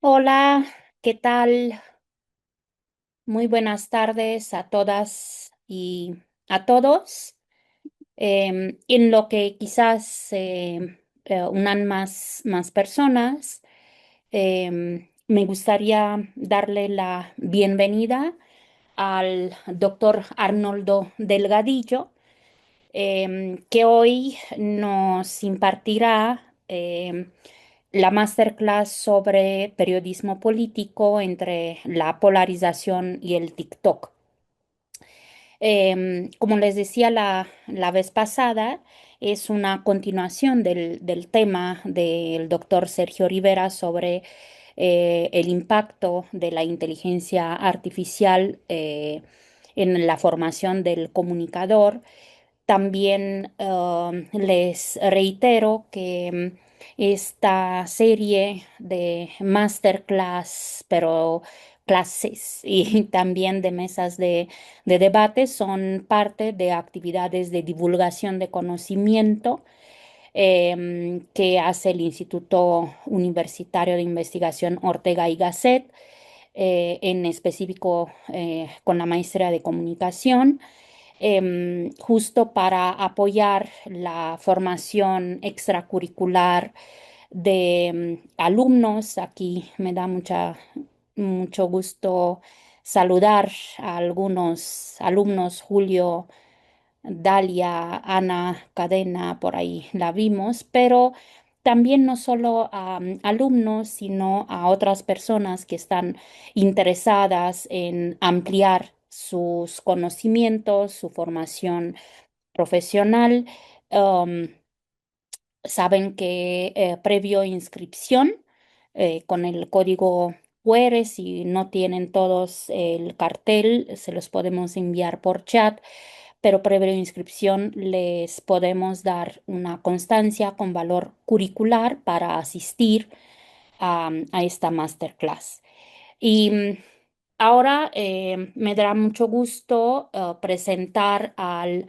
Hola, ¿qué tal? Muy buenas tardes a todas y a todos. En lo que quizás unan más personas, me gustaría darle la bienvenida al doctor Arnoldo Delgadillo, que hoy nos impartirá la masterclass sobre periodismo político entre la polarización y el TikTok. Como les decía la vez pasada, es una continuación del tema del doctor Sergio Rivera sobre el impacto de la inteligencia artificial en la formación del comunicador. También les reitero que esta serie de masterclass, pero clases y también de mesas de debate son parte de actividades de divulgación de conocimiento que hace el Instituto Universitario de Investigación Ortega y Gasset, en específico con la maestría de comunicación, justo para apoyar la formación extracurricular de alumnos. Aquí me da mucho gusto saludar a algunos alumnos: Julio, Dalia, Ana Cadena, por ahí la vimos, pero también no solo a alumnos, sino a otras personas que están interesadas en ampliar sus conocimientos, su formación profesional. Um, Saben que previo inscripción, con el código QR, si no tienen todos el cartel, se los podemos enviar por chat, pero previo inscripción les podemos dar una constancia con valor curricular para asistir a esta masterclass. Y ahora me dará mucho gusto presentar al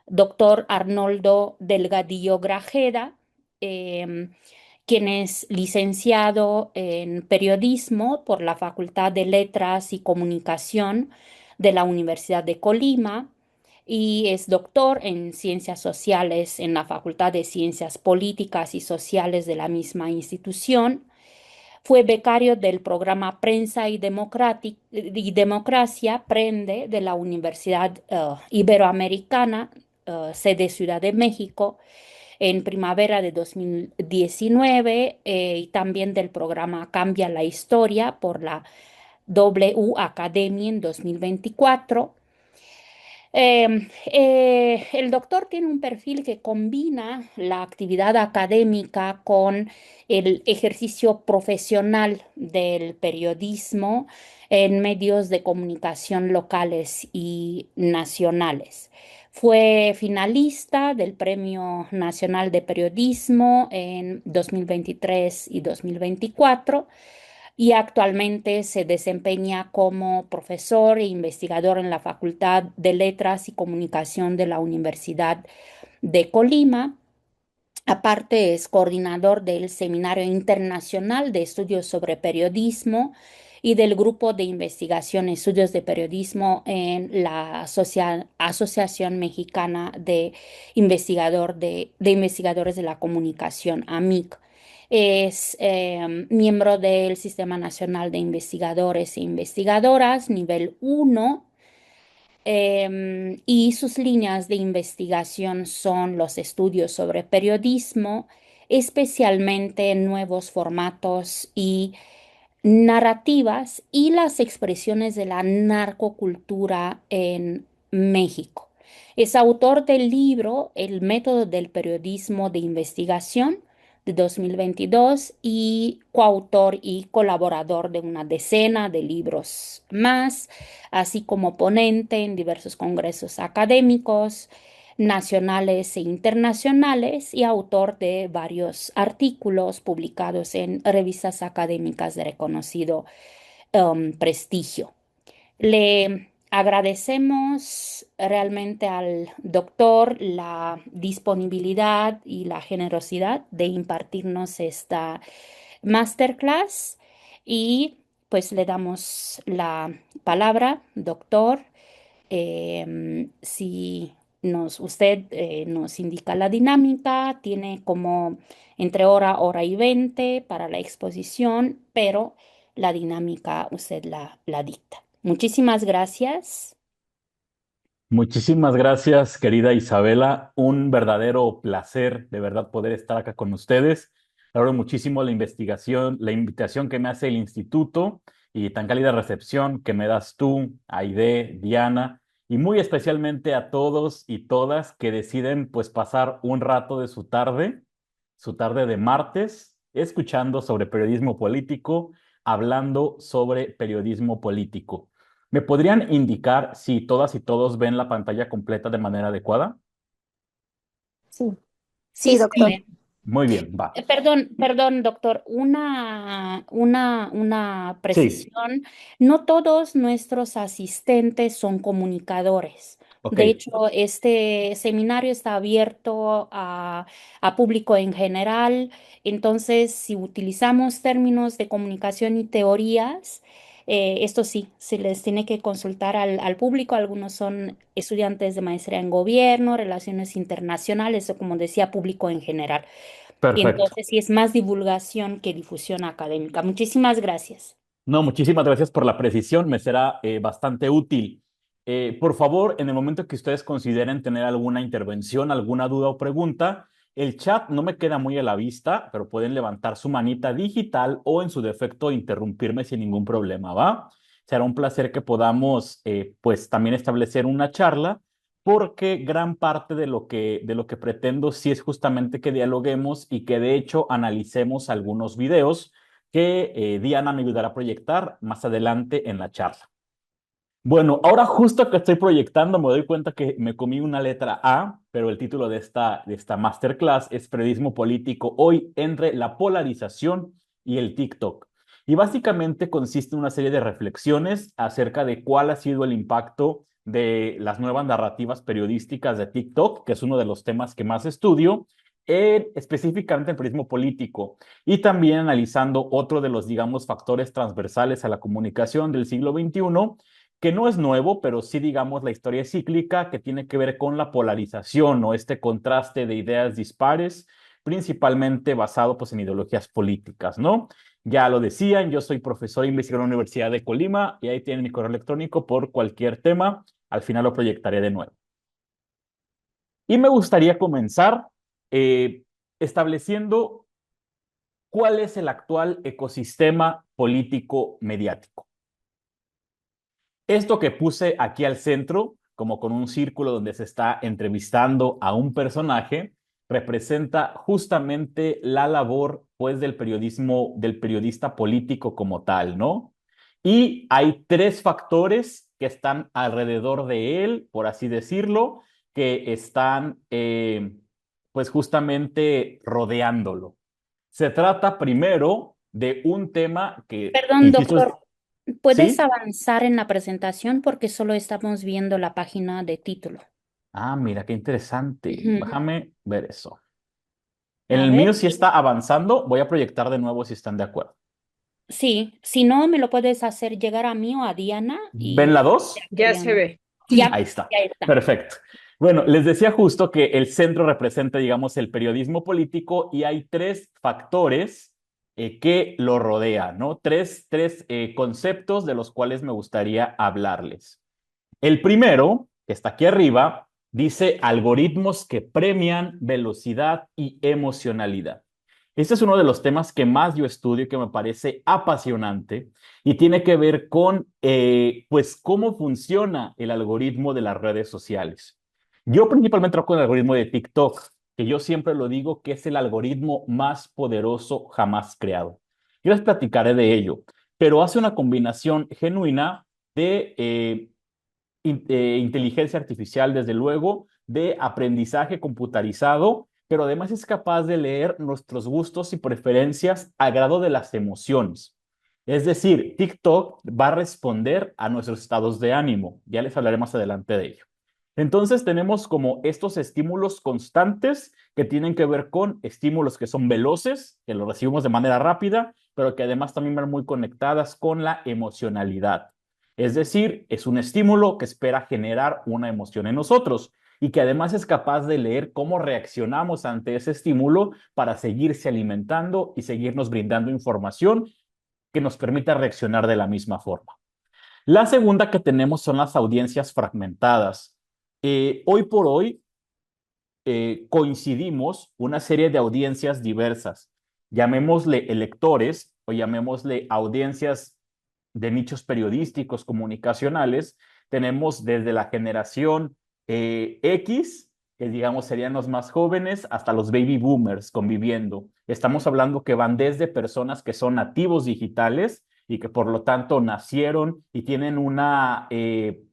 doctor Arnoldo Delgadillo Grajeda, em, quien es licenciado en periodismo por la Facultad de Letras y Comunicación de la Universidad de Colima y es doctor en ciencias sociales en la Facultad de Ciencias Políticas y Sociales de la misma institución. Fue becario del programa Prensa y Democracia, Prende, de la Universidad Iberoamericana, sede Ciudad de México, en primavera de 2019, y también del programa Cambia la Historia por la W Academy en 2024. El doctor tiene un perfil que combina la actividad académica con el ejercicio profesional del periodismo en medios de comunicación locales y nacionales. Fue finalista del Premio Nacional de Periodismo en 2023 y 2024 y actualmente se desempeña como profesor e investigador en la Facultad de Letras y Comunicación de la Universidad de Colima. Aparte, es coordinador del Seminario Internacional de Estudios sobre Periodismo y del Grupo de Investigación Estudios de Periodismo en la Asociación Mexicana de Investigadores de la Comunicación, AMIC. Es miembro del Sistema Nacional de Investigadores e Investigadoras, nivel 1, y sus líneas de investigación son los estudios sobre periodismo, especialmente nuevos formatos y narrativas y las expresiones de la narcocultura en México. Es autor del libro El método del periodismo de investigación de 2022 y coautor y colaborador de una decena de libros más, así como ponente en diversos congresos académicos nacionales e internacionales y autor de varios artículos publicados en revistas académicas de reconocido prestigio. Le agradecemos realmente al doctor la disponibilidad y la generosidad de impartirnos esta masterclass. Y pues le damos la palabra, doctor. Si usted nos indica la dinámica, tiene como entre hora y 20 para la exposición, pero la dinámica usted la dicta. Muchísimas gracias. Muchísimas gracias, querida Isabela. Un verdadero placer, de verdad, poder estar acá con ustedes. Valoro muchísimo la investigación, la invitación que me hace el instituto y tan cálida recepción que me das tú, Aide, Diana, y muy especialmente a todos y todas que deciden pues pasar un rato de su tarde de martes, escuchando sobre periodismo político, hablando sobre periodismo político. ¿Me podrían indicar si todas y todos ven la pantalla completa de manera adecuada? Sí, Sí, sí, se doctor. ve. Muy bien, va. Perdón, doctor, una Sí, precisión. No todos nuestros asistentes son comunicadores. ok, De hecho, este seminario está abierto a público en general. Entonces, si utilizamos términos de comunicación y teorías, esto sí, se les tiene que consultar al público. Algunos son estudiantes de maestría en gobierno, relaciones internacionales o, como decía, público en general. Y perfecto. entonces sí es más divulgación que difusión académica. Muchísimas gracias. No, muchísimas gracias por la precisión, me será bastante útil. Por favor, en el momento que ustedes consideren tener alguna intervención, alguna duda o pregunta, el chat no me queda muy a la vista, pero pueden levantar su manita digital o en su defecto interrumpirme sin ningún problema, ¿va? Será un placer que podamos pues también establecer una charla porque gran parte de lo que pretendo sí es justamente que dialoguemos y que de hecho analicemos algunos videos que Diana me ayudará a proyectar más adelante en la charla. Bueno, ahora justo que estoy proyectando me doy cuenta que me comí una letra A, pero el título de esta masterclass es Periodismo Político hoy entre la polarización y el TikTok. Y básicamente consiste en una serie de reflexiones acerca de cuál ha sido el impacto de las nuevas narrativas periodísticas de TikTok, que es uno de los temas que más estudio, específicamente en periodismo político, y también analizando otro de los, digamos, factores transversales a la comunicación del siglo XXI que no es nuevo, pero sí, digamos, la historia es cíclica que tiene que ver con la polarización o este contraste de ideas dispares, principalmente basado pues, en ideologías políticas, ¿no? Ya lo decían, yo soy profesor e investigador en la Universidad de Colima y ahí tienen mi correo electrónico por cualquier tema. Al final lo proyectaré de nuevo. Y me gustaría comenzar eh, estableciendo cuál es el actual ecosistema político mediático. Esto que puse aquí al centro, como con un círculo donde se está entrevistando a un personaje, representa justamente la labor, pues, del periodismo, del periodista político como tal, ¿no? Y hay tres factores que están alrededor de él, por así decirlo, que están, pues, justamente rodeándolo. Se trata primero de un tema que, Perdón, insisto, doctor, ¿puedes ¿sí? avanzar en la presentación porque solo estamos viendo la página de título? Ah, mira, qué interesante. Ujú. Déjame ver eso. En A el ver, mío sí está avanzando. Voy a proyectar de nuevo si están de acuerdo. sí, si no, me lo puedes hacer llegar a mí o a Diana ¿Ven y la 2? Ya se intercambiamos. ve. Ahí Ya, está. ya está. Perfecto. Bueno, les decía justo que el centro representa, digamos, el periodismo político y hay tres factores que lo rodean, ¿no? Tres conceptos de los cuales me gustaría hablarles. El primero, que está aquí arriba, dice algoritmos que premian velocidad y emocionalidad. Este es uno de los temas que más yo estudio y que me parece apasionante y tiene que ver con, pues, cómo funciona el algoritmo de las redes sociales. Yo principalmente trabajo con el algoritmo de TikTok, que yo siempre lo digo que es el algoritmo más poderoso jamás creado. Yo les platicaré de ello, pero hace una combinación genuina de inteligencia artificial, desde luego, de aprendizaje computarizado, pero además es capaz de leer nuestros gustos y preferencias a grado de las emociones. Es decir, TikTok va a responder a nuestros estados de ánimo. Ya les hablaré más adelante de ello. Entonces tenemos como estos estímulos constantes que tienen que ver con estímulos que son veloces, que los recibimos de manera rápida, pero que además también van muy conectadas con la emocionalidad. Es decir, es un estímulo que espera generar una emoción en nosotros y que además es capaz de leer cómo reaccionamos ante ese estímulo para seguirse alimentando y seguirnos brindando información que nos permita reaccionar de la misma forma. La segunda que tenemos son las audiencias fragmentadas. Hoy por hoy coincidimos una serie de audiencias diversas. Llamémosle electores o llamémosle audiencias de nichos periodísticos, comunicacionales. Tenemos desde la generación X, que digamos serían los más jóvenes, hasta los baby boomers conviviendo. Estamos hablando que van desde personas que son nativos digitales y que por lo tanto nacieron y tienen una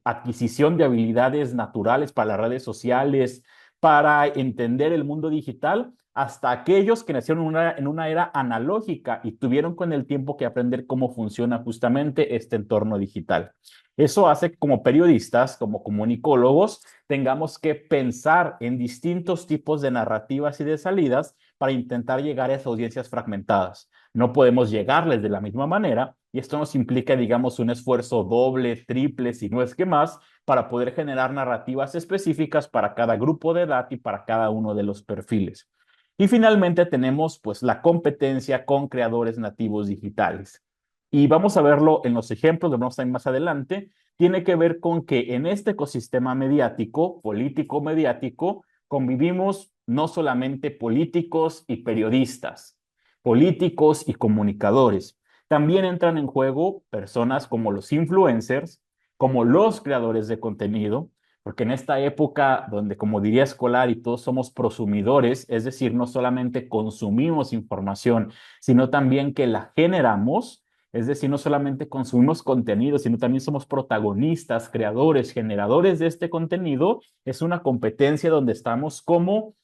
adquisición de habilidades naturales para las redes sociales, para entender el mundo digital, hasta aquellos que nacieron en una era analógica y tuvieron con el tiempo que aprender cómo funciona justamente este entorno digital. Eso hace que como periodistas, como comunicólogos, tengamos que pensar en distintos tipos de narrativas y de salidas para intentar llegar a esas audiencias fragmentadas. No podemos llegarles de la misma manera y esto nos implica, digamos, un esfuerzo doble, triple, si no es que más, para poder generar narrativas específicas para cada grupo de edad y para cada uno de los perfiles. Y finalmente tenemos pues la competencia con creadores nativos digitales. Y vamos a verlo en los ejemplos, lo vamos a ver más adelante. Tiene que ver con que en este ecosistema mediático, político-mediático, convivimos no solamente políticos y periodistas, políticos y comunicadores. También entran en juego personas como los influencers, como los creadores de contenido, porque en esta época donde, como diría Escolar, y todos somos prosumidores, es decir, no solamente consumimos información, sino también que la generamos, es decir, no solamente consumimos contenido, sino también somos protagonistas, creadores, generadores de este contenido, es una competencia donde estamos como,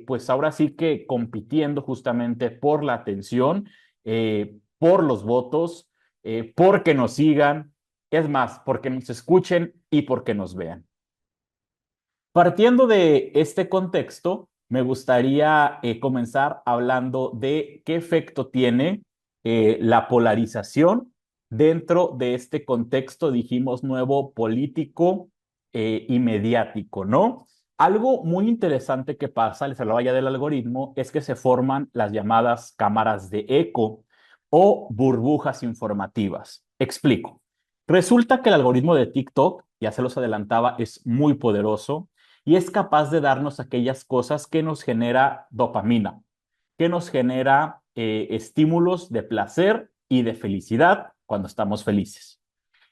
pues ahora sí que compitiendo justamente por la atención, por los votos, porque nos sigan, es más, porque nos escuchen y porque nos vean. Partiendo de este contexto, me gustaría comenzar hablando de qué efecto tiene la polarización dentro de este contexto, dijimos, nuevo político y mediático, ¿no? Algo muy interesante que pasa, les hablaba ya del algoritmo, es que se forman las llamadas cámaras de eco o burbujas informativas. Explico. Resulta que el algoritmo de TikTok, ya se los adelantaba, es muy poderoso y es capaz de darnos aquellas cosas que nos genera dopamina, que nos genera estímulos de placer y de felicidad cuando estamos felices.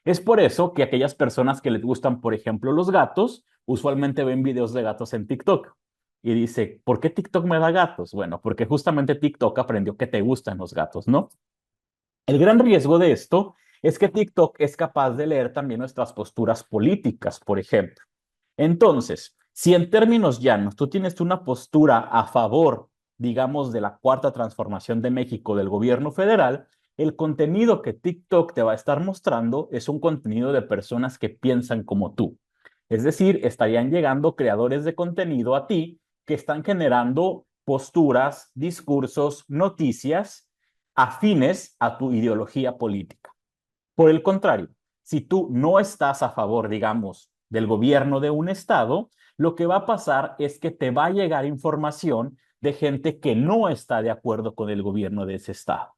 Es por eso que aquellas personas que les gustan, por ejemplo, los gatos, usualmente ven videos de gatos en TikTok. Y dice, ¿por qué TikTok me da gatos? Bueno, porque justamente TikTok aprendió que te gustan los gatos, ¿no? El gran riesgo de esto es que TikTok es capaz de leer también nuestras posturas políticas, por ejemplo. Entonces, si en términos llanos tú tienes una postura a favor, digamos, de la cuarta transformación de México del gobierno federal, el contenido que TikTok te va a estar mostrando es un contenido de personas que piensan como tú. Es decir, estarían llegando creadores de contenido a ti que están generando posturas, discursos, noticias afines a tu ideología política. Por el contrario, si tú no estás a favor, digamos, del gobierno de un estado, lo que va a pasar es que te va a llegar información de gente que no está de acuerdo con el gobierno de ese estado.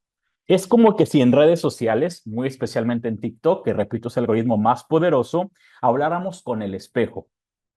Es como que si en redes sociales, muy especialmente en TikTok, que repito es el algoritmo más poderoso, habláramos con el espejo.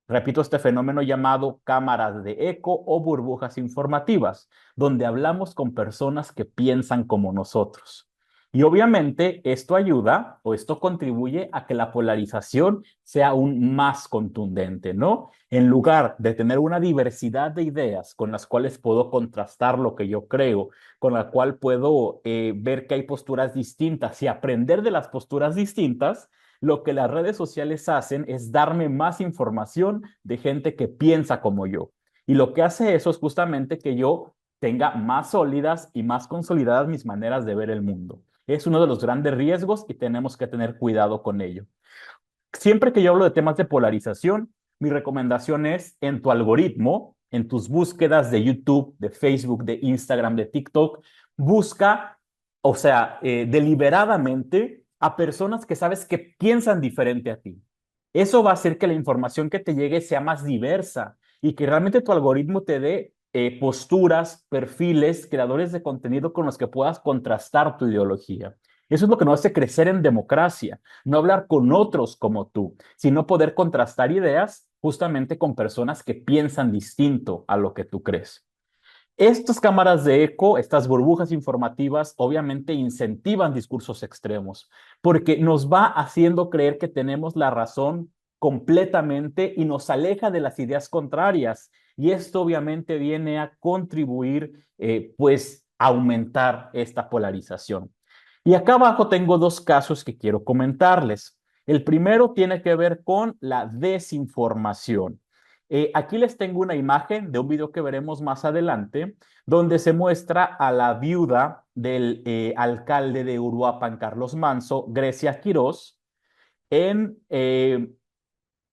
Repito este fenómeno llamado cámaras de eco o burbujas informativas, donde hablamos con personas que piensan como nosotros. Y obviamente esto ayuda o esto contribuye a que la polarización sea aún más contundente, ¿no? En lugar de tener una diversidad de ideas con las cuales puedo contrastar lo que yo creo, con la cual puedo ver que hay posturas distintas y aprender de las posturas distintas, lo que las redes sociales hacen es darme más información de gente que piensa como yo. Y lo que hace eso es justamente que yo tenga más sólidas y más consolidadas mis maneras de ver el mundo. Es uno de los grandes riesgos y tenemos que tener cuidado con ello. Siempre que yo hablo de temas de polarización, mi recomendación es en tu algoritmo, en tus búsquedas de YouTube, de Facebook, de Instagram, de TikTok, busca o sea, deliberadamente a personas que sabes que piensan diferente a ti. Eso va a hacer que la información que te llegue sea más diversa y que realmente tu algoritmo te dé posturas, perfiles, creadores de contenido con los que puedas contrastar tu ideología. Eso es lo que nos hace crecer en democracia, no hablar con otros como tú, sino poder contrastar ideas justamente con personas que piensan distinto a lo que tú crees. Estas cámaras de eco, estas burbujas informativas, obviamente incentivan discursos extremos, porque nos va haciendo creer que tenemos la razón completamente y nos aleja de las ideas contrarias. Y esto obviamente viene a contribuir, pues, a aumentar esta polarización. Y acá abajo tengo dos casos que quiero comentarles. El primero tiene que ver con la desinformación. Aquí les tengo una imagen de un video que veremos más adelante, donde se muestra a la viuda del alcalde de Uruapan, Carlos Manso, Grecia Quirós, en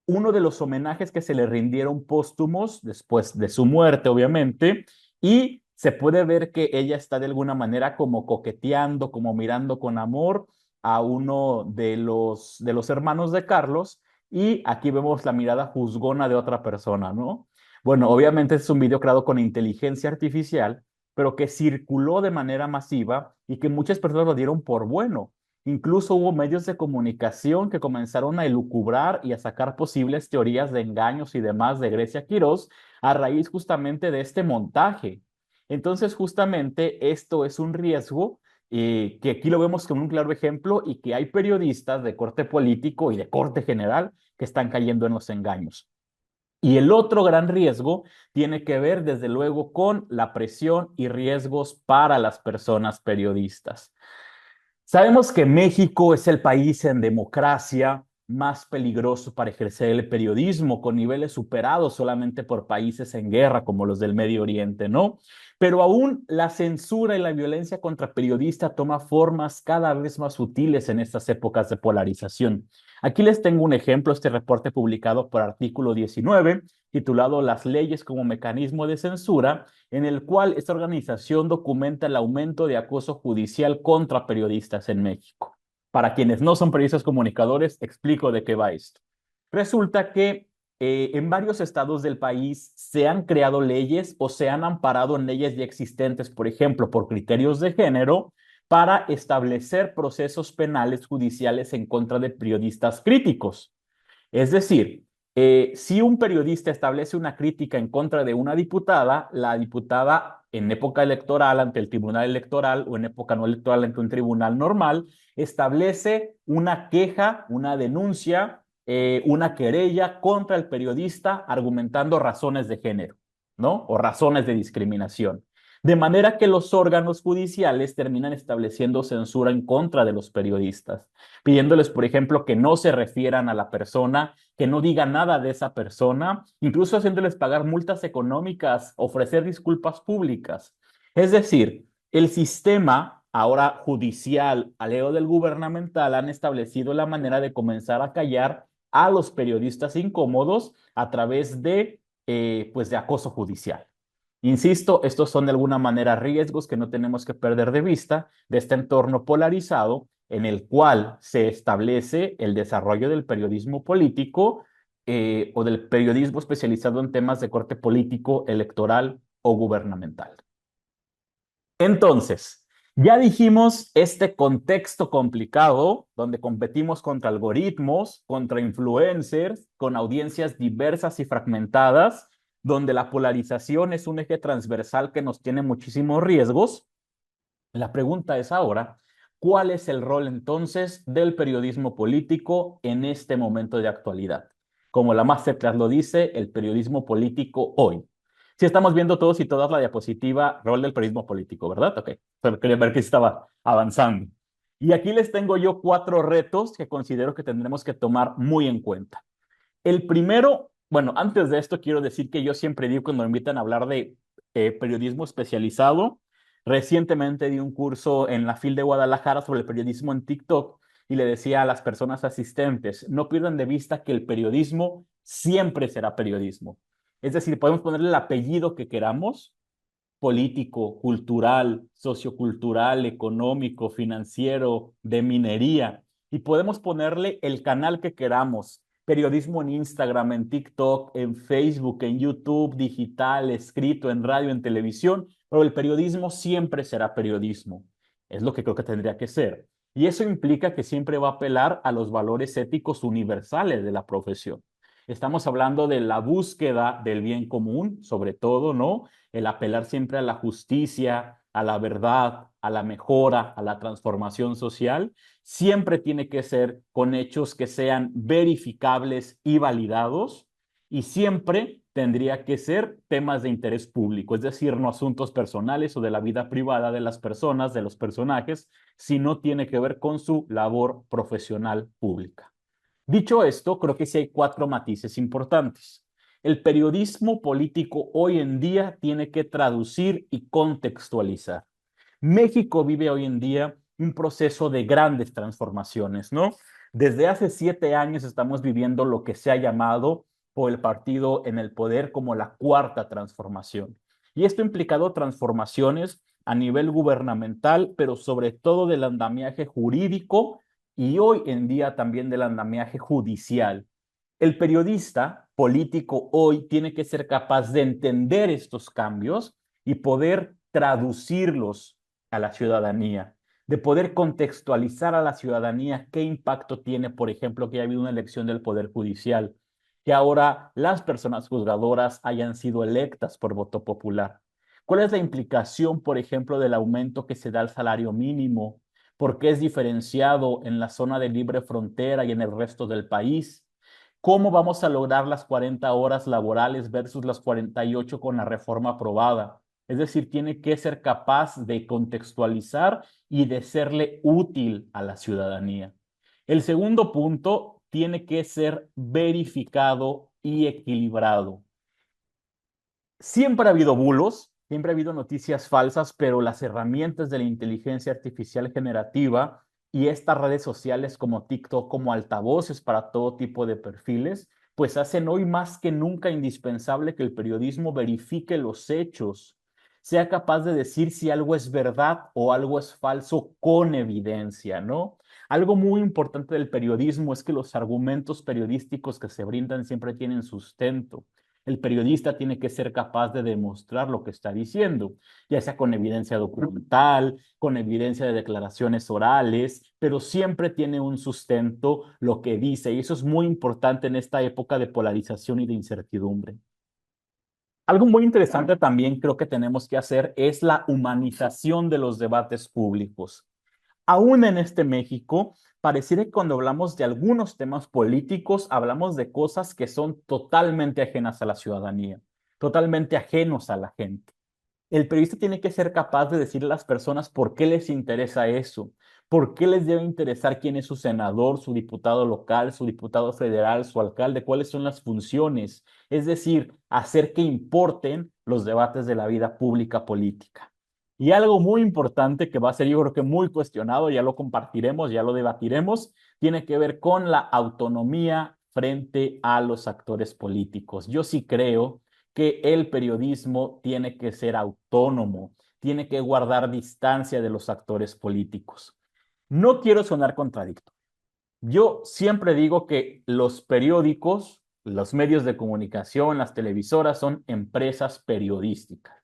uno de los homenajes que se le rindieron póstumos después de su muerte, obviamente, y se puede ver que ella está de alguna manera como coqueteando, como mirando con amor a uno de los hermanos de Carlos, y aquí vemos la mirada juzgona de otra persona, ¿no? Bueno, obviamente es un video creado con inteligencia artificial, pero que circuló de manera masiva y que muchas personas lo dieron por bueno. Incluso hubo medios de comunicación que comenzaron a elucubrar y a sacar posibles teorías de engaños y demás de Grecia Quirós a raíz justamente de este montaje. Entonces, justamente esto es un riesgo que aquí lo vemos como un claro ejemplo y que hay periodistas de corte político y de corte general que están cayendo en los engaños. Y el otro gran riesgo tiene que ver, desde luego, con la presión y riesgos para las personas periodistas. Sabemos que México es el país en democracia más peligroso para ejercer el periodismo, con niveles superados solamente por países en guerra como los del Medio Oriente, ¿no? Pero aún la censura y la violencia contra periodistas toma formas cada vez más sutiles en estas épocas de polarización. Aquí les tengo un ejemplo, este reporte publicado por Artículo 19, titulado Las leyes como mecanismo de censura, en el cual esta organización documenta el aumento de acoso judicial contra periodistas en México. Para quienes no son periodistas comunicadores, explico de qué va esto. Resulta que en varios estados del país se han creado leyes o se han amparado en leyes ya existentes, por ejemplo, por criterios de género, para establecer procesos penales judiciales en contra de periodistas críticos. Es decir, si un periodista establece una crítica en contra de una diputada, la diputada en época electoral ante el tribunal electoral o en época no electoral ante un tribunal normal, establece una queja, una denuncia, una querella contra el periodista argumentando razones de género, ¿no? O razones de discriminación. De manera que los órganos judiciales terminan estableciendo censura en contra de los periodistas, pidiéndoles, por ejemplo, que no se refieran a la persona, que no digan nada de esa persona, incluso haciéndoles pagar multas económicas, ofrecer disculpas públicas. Es decir, el sistema ahora judicial, al lado del gubernamental, han establecido la manera de comenzar a callar a los periodistas incómodos a través de, pues de acoso judicial. Insisto, estos son de alguna manera riesgos que no tenemos que perder de vista de este entorno polarizado en el cual se establece el desarrollo del periodismo político o del periodismo especializado en temas de corte político, electoral o gubernamental. Entonces, ya dijimos este contexto complicado donde competimos contra algoritmos, contra influencers, con audiencias diversas y fragmentadas, donde la polarización es un eje transversal que nos tiene muchísimos riesgos. La pregunta es ahora, ¿cuál es el rol entonces del periodismo político en este momento de actualidad? Como la masterclass lo dice, el periodismo político hoy. Si estamos viendo todos y todas la diapositiva, rol del periodismo político, ¿verdad? Ok, pero quería ver que estaba avanzando. Y aquí les tengo yo 4 retos que considero que tendremos que tomar muy en cuenta. El primero, bueno, antes de esto quiero decir que yo siempre digo cuando me invitan a hablar de periodismo especializado, recientemente di un curso en la FIL de Guadalajara sobre el periodismo en TikTok y le decía a las personas asistentes, no pierdan de vista que el periodismo siempre será periodismo. Es decir, podemos ponerle el apellido que queramos, político, cultural, sociocultural, económico, financiero, de minería, y podemos ponerle el canal que queramos. Periodismo en Instagram, en TikTok, en Facebook, en YouTube, digital, escrito, en radio, en televisión, pero el periodismo siempre será periodismo. Es lo que creo que tendría que ser. Y eso implica que siempre va a apelar a los valores éticos universales de la profesión. Estamos hablando de la búsqueda del bien común, sobre todo, ¿no? El apelar siempre a la justicia, a la verdad, a la mejora, a la transformación social, siempre tiene que ser con hechos que sean verificables y validados, y siempre tendría que ser temas de interés público, es decir, no asuntos personales o de la vida privada de las personas, de los personajes, sino tiene que ver con su labor profesional pública. Dicho esto, creo que sí hay cuatro matices importantes. El periodismo político hoy en día tiene que traducir y contextualizar. México vive hoy en día un proceso de grandes transformaciones, ¿no? Desde hace 7 años estamos viviendo lo que se ha llamado por el partido en el poder como la cuarta transformación. Y esto ha implicado transformaciones a nivel gubernamental, pero sobre todo del andamiaje jurídico y hoy en día también del andamiaje judicial. El periodista político hoy tiene que ser capaz de entender estos cambios y poder traducirlos a la ciudadanía, de poder contextualizar a la ciudadanía qué impacto tiene, por ejemplo, que haya habido una elección del Poder Judicial, que ahora las personas juzgadoras hayan sido electas por voto popular. ¿Cuál es la implicación, por ejemplo, del aumento que se da al salario mínimo? ¿Por qué es diferenciado en la zona de libre frontera y en el resto del país? ¿Cómo vamos a lograr las 40 horas laborales versus las 48 con la reforma aprobada? Es decir, tiene que ser capaz de contextualizar y de serle útil a la ciudadanía. El segundo punto tiene que ser verificado y equilibrado. Siempre ha habido bulos, siempre ha habido noticias falsas, pero las herramientas de la inteligencia artificial generativa y estas redes sociales como TikTok, como altavoces para todo tipo de perfiles, pues hacen hoy más que nunca indispensable que el periodismo verifique los hechos, sea capaz de decir si algo es verdad o algo es falso con evidencia, ¿no? Algo muy importante del periodismo es que los argumentos periodísticos que se brindan siempre tienen sustento. El periodista tiene que ser capaz de demostrar lo que está diciendo, ya sea con evidencia documental, con evidencia de declaraciones orales, pero siempre tiene un sustento lo que dice, y eso es muy importante en esta época de polarización y de incertidumbre. Algo muy interesante también creo que tenemos que hacer es la humanización de los debates públicos. Aún en este México, pareciera que cuando hablamos de algunos temas políticos, hablamos de cosas que son totalmente ajenas a la ciudadanía, totalmente ajenos a la gente. El periodista tiene que ser capaz de decirle a las personas por qué les interesa eso, por qué les debe interesar quién es su senador, su diputado local, su diputado federal, su alcalde, cuáles son las funciones. Es decir, hacer que importen los debates de la vida pública política. Y algo muy importante que va a ser yo creo que muy cuestionado, ya lo compartiremos, ya lo debatiremos, tiene que ver con la autonomía frente a los actores políticos. Yo sí creo que el periodismo tiene que ser autónomo, tiene que guardar distancia de los actores políticos. No quiero sonar contradictorio. Yo siempre digo que los periódicos, los medios de comunicación, las televisoras son empresas periodísticas.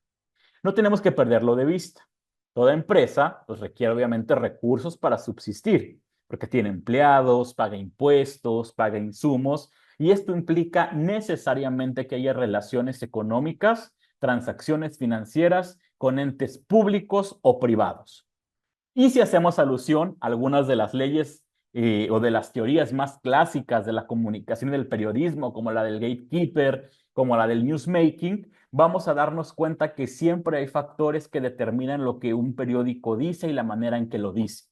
No tenemos que perderlo de vista. Toda empresa pues, requiere obviamente recursos para subsistir, porque tiene empleados, paga impuestos, paga insumos, y esto implica necesariamente que haya relaciones económicas, transacciones financieras con entes públicos o privados. Y si hacemos alusión a algunas de las leyes o de las teorías más clásicas de la comunicación y del periodismo, como la del gatekeeper, como la del newsmaking, vamos a darnos cuenta que siempre hay factores que determinan lo que un periódico dice y la manera en que lo dice.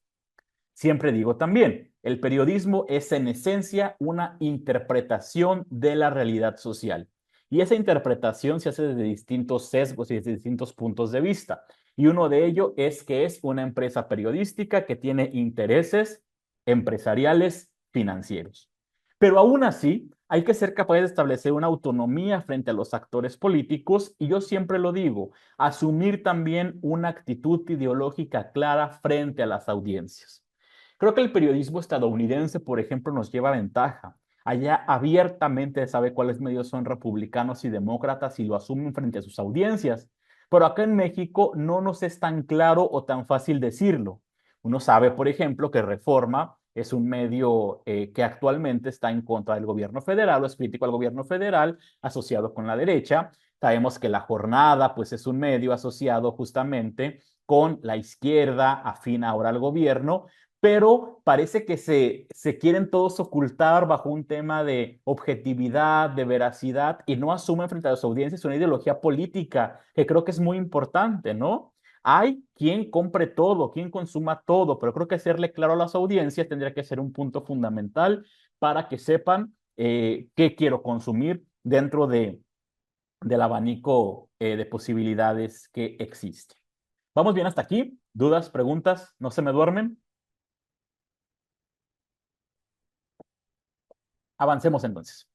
Siempre digo también, el periodismo es en esencia una interpretación de la realidad social. Y esa interpretación se hace desde distintos sesgos y desde distintos puntos de vista. Y uno de ellos es que es una empresa periodística que tiene intereses empresariales financieros. Pero aún así, hay que ser capaces de establecer una autonomía frente a los actores políticos y yo siempre lo digo, asumir también una actitud ideológica clara frente a las audiencias. Creo que el periodismo estadounidense, por ejemplo, nos lleva ventaja. Allá abiertamente sabe cuáles medios son republicanos y demócratas y lo asumen frente a sus audiencias. Pero acá en México no nos es tan claro o tan fácil decirlo. Uno sabe, por ejemplo, que Reforma es un medio que actualmente está en contra del gobierno federal o es crítico al gobierno federal, asociado con la derecha. Sabemos que La Jornada, pues, es un medio asociado justamente con la izquierda, afín ahora al gobierno, pero parece que se quieren todos ocultar bajo un tema de objetividad, de veracidad, y no asumen frente a las audiencias una ideología política, que creo que es muy importante, ¿no? Hay quien compre todo, quien consuma todo, pero creo que hacerle claro a las audiencias tendría que ser un punto fundamental para que sepan qué quiero consumir dentro del abanico de posibilidades que existe. ¿Vamos bien hasta aquí? ¿Dudas, preguntas? ¿No se me duermen? Avancemos entonces.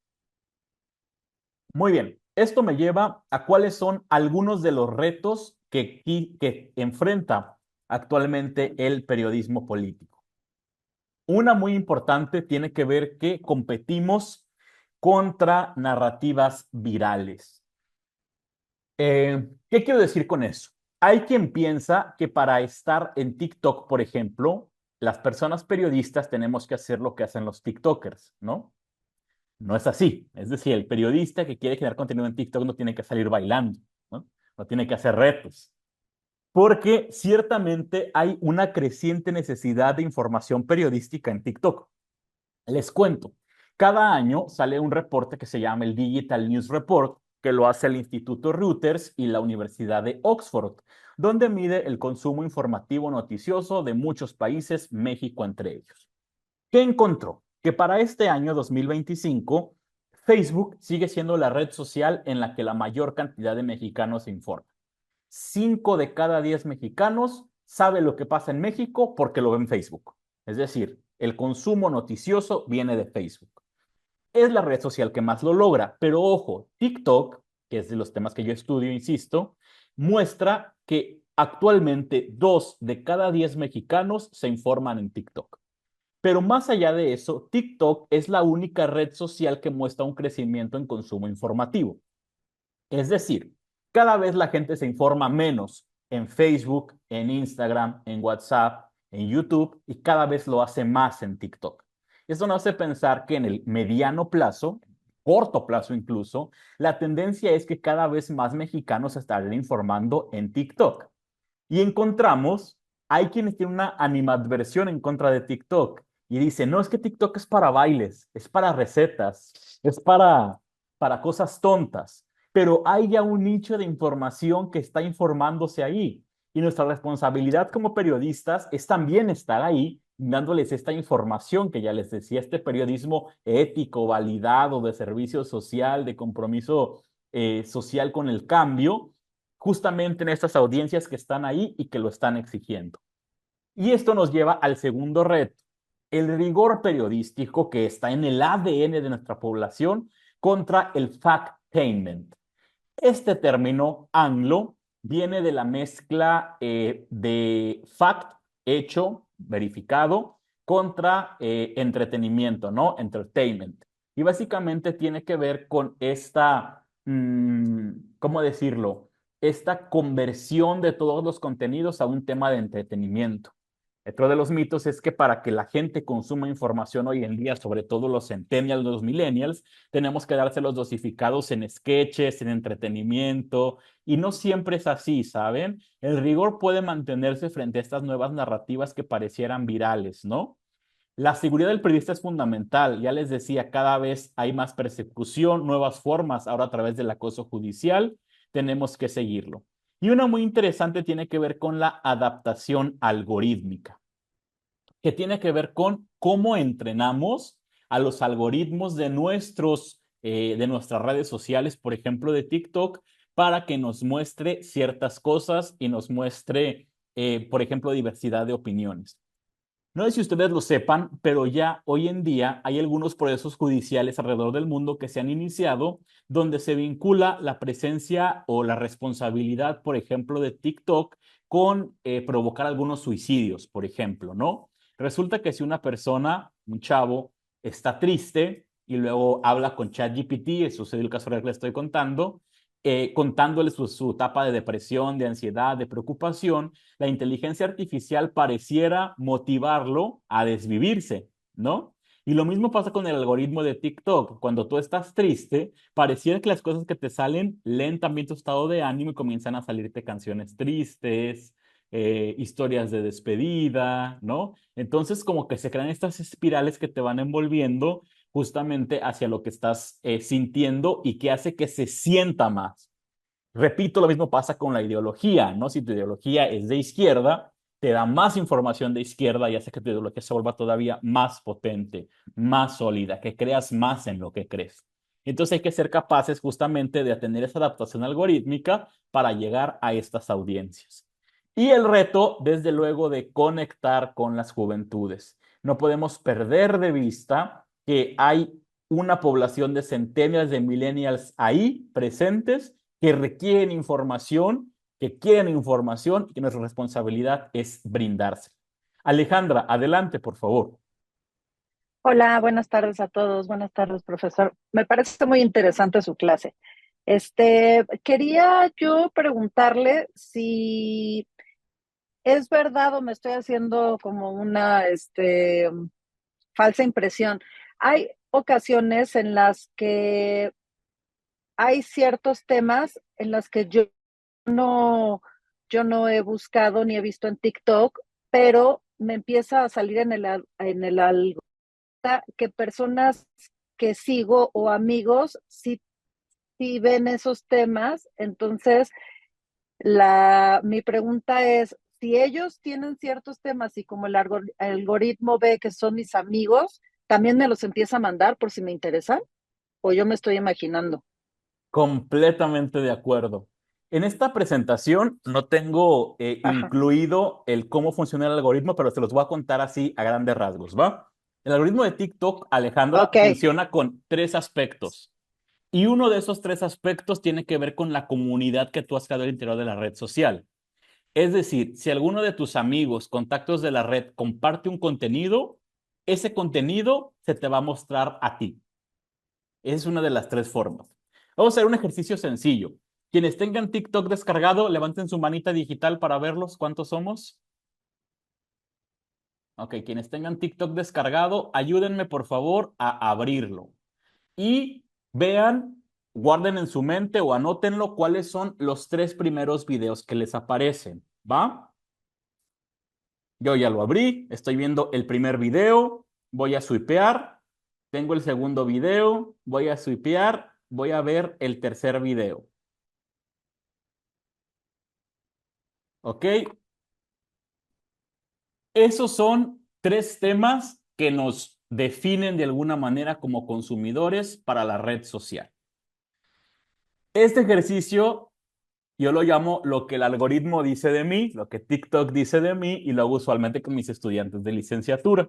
Muy bien, esto me lleva a cuáles son algunos de los retos que enfrenta actualmente el periodismo político. Una muy importante tiene que ver que competimos contra narrativas virales. ¿Qué quiero decir con eso? Hay quien piensa que para estar en TikTok, por ejemplo, las personas periodistas tenemos que hacer lo que hacen los TikTokers, ¿no? No es así. Es decir, el periodista que quiere generar contenido en TikTok no tiene que salir bailando, ¿no? No tiene que hacer retos. Porque ciertamente hay una creciente necesidad de información periodística en TikTok. Les cuento, cada año sale un reporte que se llama el Digital News Report, que lo hace el Instituto Reuters y la Universidad de Oxford, donde mide el consumo informativo noticioso de muchos países, México entre ellos. ¿Qué encontró? Que para este año 2025, Facebook sigue siendo la red social en la que la mayor cantidad de mexicanos se informa. 5 de cada 10 mexicanos sabe lo que pasa en México porque lo ve en Facebook. Es decir, el consumo noticioso viene de Facebook. Es la red social que más lo logra, pero ojo, TikTok, que es de los temas que yo estudio, insisto, muestra que actualmente 2 de cada 10 mexicanos se informan en TikTok. Pero más allá de eso, TikTok es la única red social que muestra un crecimiento en consumo informativo. Es decir, cada vez la gente se informa menos en Facebook, en Instagram, en WhatsApp, en YouTube y cada vez lo hace más en TikTok. Eso nos hace pensar que en el mediano plazo, corto plazo incluso, la tendencia es que cada vez más mexicanos se estarán informando en TikTok. Y encontramos, hay quienes tienen una animadversión en contra de TikTok y dicen, no, es que TikTok es para bailes, es para recetas, es para cosas tontas, pero hay ya un nicho de información que está informándose ahí. Y nuestra responsabilidad como periodistas es también estar ahí dándoles esta información que ya les decía, este periodismo ético, validado, de servicio social, de compromiso social con el cambio, justamente en estas audiencias que están ahí y que lo están exigiendo. Y esto nos lleva al segundo reto, el rigor periodístico que está en el ADN de nuestra población contra el fact-tainment. Este término anglo viene de la mezcla de fact, hecho, verificado, contra entretenimiento, ¿no? Entertainment. Y básicamente tiene que ver con esta, ¿cómo decirlo? Esta conversión de todos los contenidos a un tema de entretenimiento. Otro de los mitos es que para que la gente consuma información hoy en día, sobre todo los centennials, los millennials, tenemos que dárselos dosificados en sketches, en entretenimiento, y no siempre es así, ¿saben? El rigor puede mantenerse frente a estas nuevas narrativas que parecieran virales, ¿no? La seguridad del periodista es fundamental. Ya les decía, cada vez hay más persecución, nuevas formas, ahora a través del acoso judicial, tenemos que seguirlo. Y una muy interesante tiene que ver con la adaptación algorítmica, que tiene que ver con cómo entrenamos a los algoritmos de nuestras redes sociales, por ejemplo, de TikTok, para que nos muestre ciertas cosas y nos muestre, por ejemplo, diversidad de opiniones. No sé si ustedes lo sepan, pero ya hoy en día hay algunos procesos judiciales alrededor del mundo que se han iniciado donde se vincula la presencia o la responsabilidad, por ejemplo, de TikTok con provocar algunos suicidios, por ejemplo, ¿no? Resulta que si una persona, un chavo, está triste y luego habla con ChatGPT, eso es el caso real que le estoy contando, contándole su etapa de depresión, de ansiedad, de preocupación, la inteligencia artificial pareciera motivarlo a desvivirse, ¿no? Y lo mismo pasa con el algoritmo de TikTok. Cuando tú estás triste, pareciera que las cosas que te salen leen también tu estado de ánimo y comienzan a salirte canciones tristes, historias de despedida, ¿no? Entonces, como que se crean estas espirales que te van envolviendo justamente hacia lo que estás sintiendo y que hace que se sienta más. Repito, lo mismo pasa con la ideología, ¿no? Si tu ideología es de izquierda, te da más información de izquierda y hace que tu ideología se vuelva todavía más potente, más sólida, que creas más en lo que crees. Entonces hay que ser capaces justamente de tener esa adaptación algorítmica para llegar a estas audiencias. Y el reto, desde luego, de conectar con las juventudes. No podemos perder de vista que hay una población de centenarios de millennials ahí presentes que requieren información, que quieren información y que nuestra responsabilidad es brindarse. Alejandra, adelante, por favor. Hola, buenas tardes a todos. Buenas tardes, profesor. Me parece muy interesante su clase. Quería yo preguntarle si es verdad o me estoy haciendo como una, falsa impresión. Hay ocasiones en las que hay ciertos temas en los que no, yo no he buscado ni he visto en TikTok, pero me empieza a salir en el algoritmo que personas que sigo o amigos sí ven esos temas. Entonces, mi pregunta es, si ellos tienen ciertos temas y como el algoritmo ve que son mis amigos, ¿también me los empieza a mandar por si me interesan? ¿O yo me estoy imaginando? Completamente de acuerdo. En esta presentación no tengo Ajá. incluido el cómo funciona el algoritmo, pero se los voy a contar así a grandes rasgos, ¿va? El algoritmo de TikTok, Alejandra, Ok, funciona con tres aspectos. Y uno de esos tres aspectos tiene que ver con la comunidad que tú has creado al interior de la red social. Es decir, si alguno de tus amigos, contactos de la red comparte un contenido, ese contenido se te va a mostrar a ti. Esa es una de las tres formas. Vamos a hacer un ejercicio sencillo. Quienes tengan TikTok descargado, levanten su manita digital para verlos. ¿Cuántos somos? Ok, quienes tengan TikTok descargado, ayúdenme por favor a abrirlo. Y vean, guarden en su mente o anótenlo cuáles son los tres primeros videos que les aparecen. ¿Va? Yo ya lo abrí, estoy viendo el primer video, voy a swipear, tengo el segundo video, voy a swipear, voy a ver el tercer video. ¿Ok? Esos son tres temas que nos definen de alguna manera como consumidores para la red social. Este ejercicio yo lo llamo lo que el algoritmo dice de mí, lo que TikTok dice de mí y lo hago usualmente con mis estudiantes de licenciatura.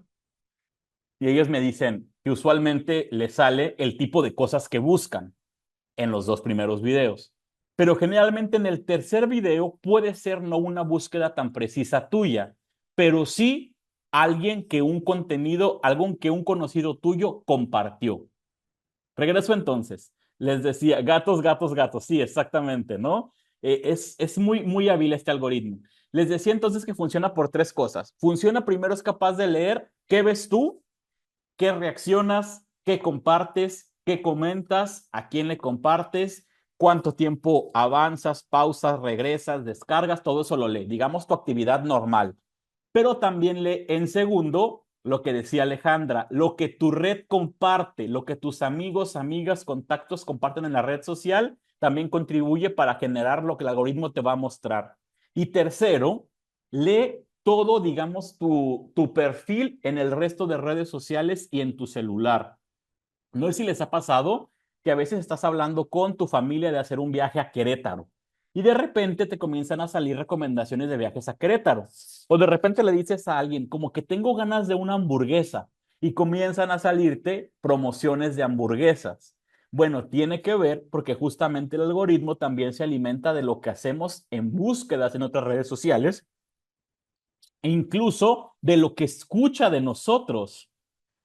Y ellos me dicen que usualmente les sale el tipo de cosas que buscan en los dos primeros videos. Pero generalmente en el tercer video puede ser no una búsqueda tan precisa tuya, pero sí alguien que un contenido, algo que un conocido tuyo compartió. Regreso entonces. Les decía, gatos, gatos, gatos. Sí, exactamente, ¿no? Es muy, muy hábil este algoritmo. Les decía entonces que funciona por tres cosas. Funciona primero, es capaz de leer qué ves tú, qué reaccionas, qué compartes, qué comentas, a quién le compartes, cuánto tiempo avanzas, pausas, regresas, descargas, todo eso lo lee. Digamos tu actividad normal. Pero también lee en segundo lo que decía Alejandra, lo que tu red comparte, lo que tus amigos, amigas, contactos comparten en la red social, también contribuye para generar lo que el algoritmo te va a mostrar. Y tercero, lee todo, digamos, tu perfil en el resto de redes sociales y en tu celular. No sé si les ha pasado que a veces estás hablando con tu familia de hacer un viaje a Querétaro y de repente te comienzan a salir recomendaciones de viajes a Querétaro. O de repente le dices a alguien, como que tengo ganas de una hamburguesa, y comienzan a salirte promociones de hamburguesas. Bueno, tiene que ver porque justamente el algoritmo también se alimenta de lo que hacemos en búsquedas en otras redes sociales e incluso de lo que escucha de nosotros,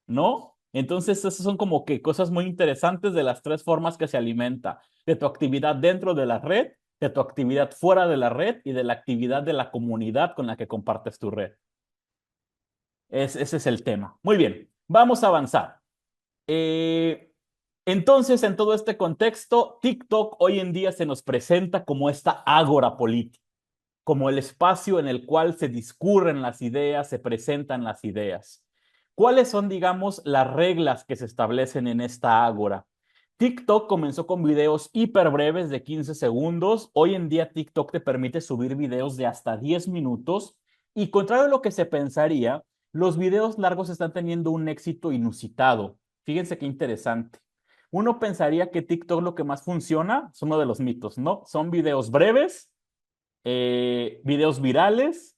¿no? Entonces, esas son como que cosas muy interesantes de las tres formas que se alimenta, de tu actividad dentro de la red, de tu actividad fuera de la red y de la actividad de la comunidad con la que compartes tu red. Ese es el tema. Muy bien, vamos a avanzar. Eh, entonces, en todo este contexto, TikTok hoy en día se nos presenta como esta ágora política, como el espacio en el cual se discurren las ideas, se presentan las ideas. ¿Cuáles son, digamos, las reglas que se establecen en esta ágora? TikTok comenzó con videos hiper breves de 15 segundos. Hoy en día TikTok te permite subir videos de hasta 10 minutos y contrario a lo que se pensaría, los videos largos están teniendo un éxito inusitado. Fíjense qué interesante. Uno pensaría que TikTok lo que más funciona es uno de los mitos, ¿no? Son videos breves, videos virales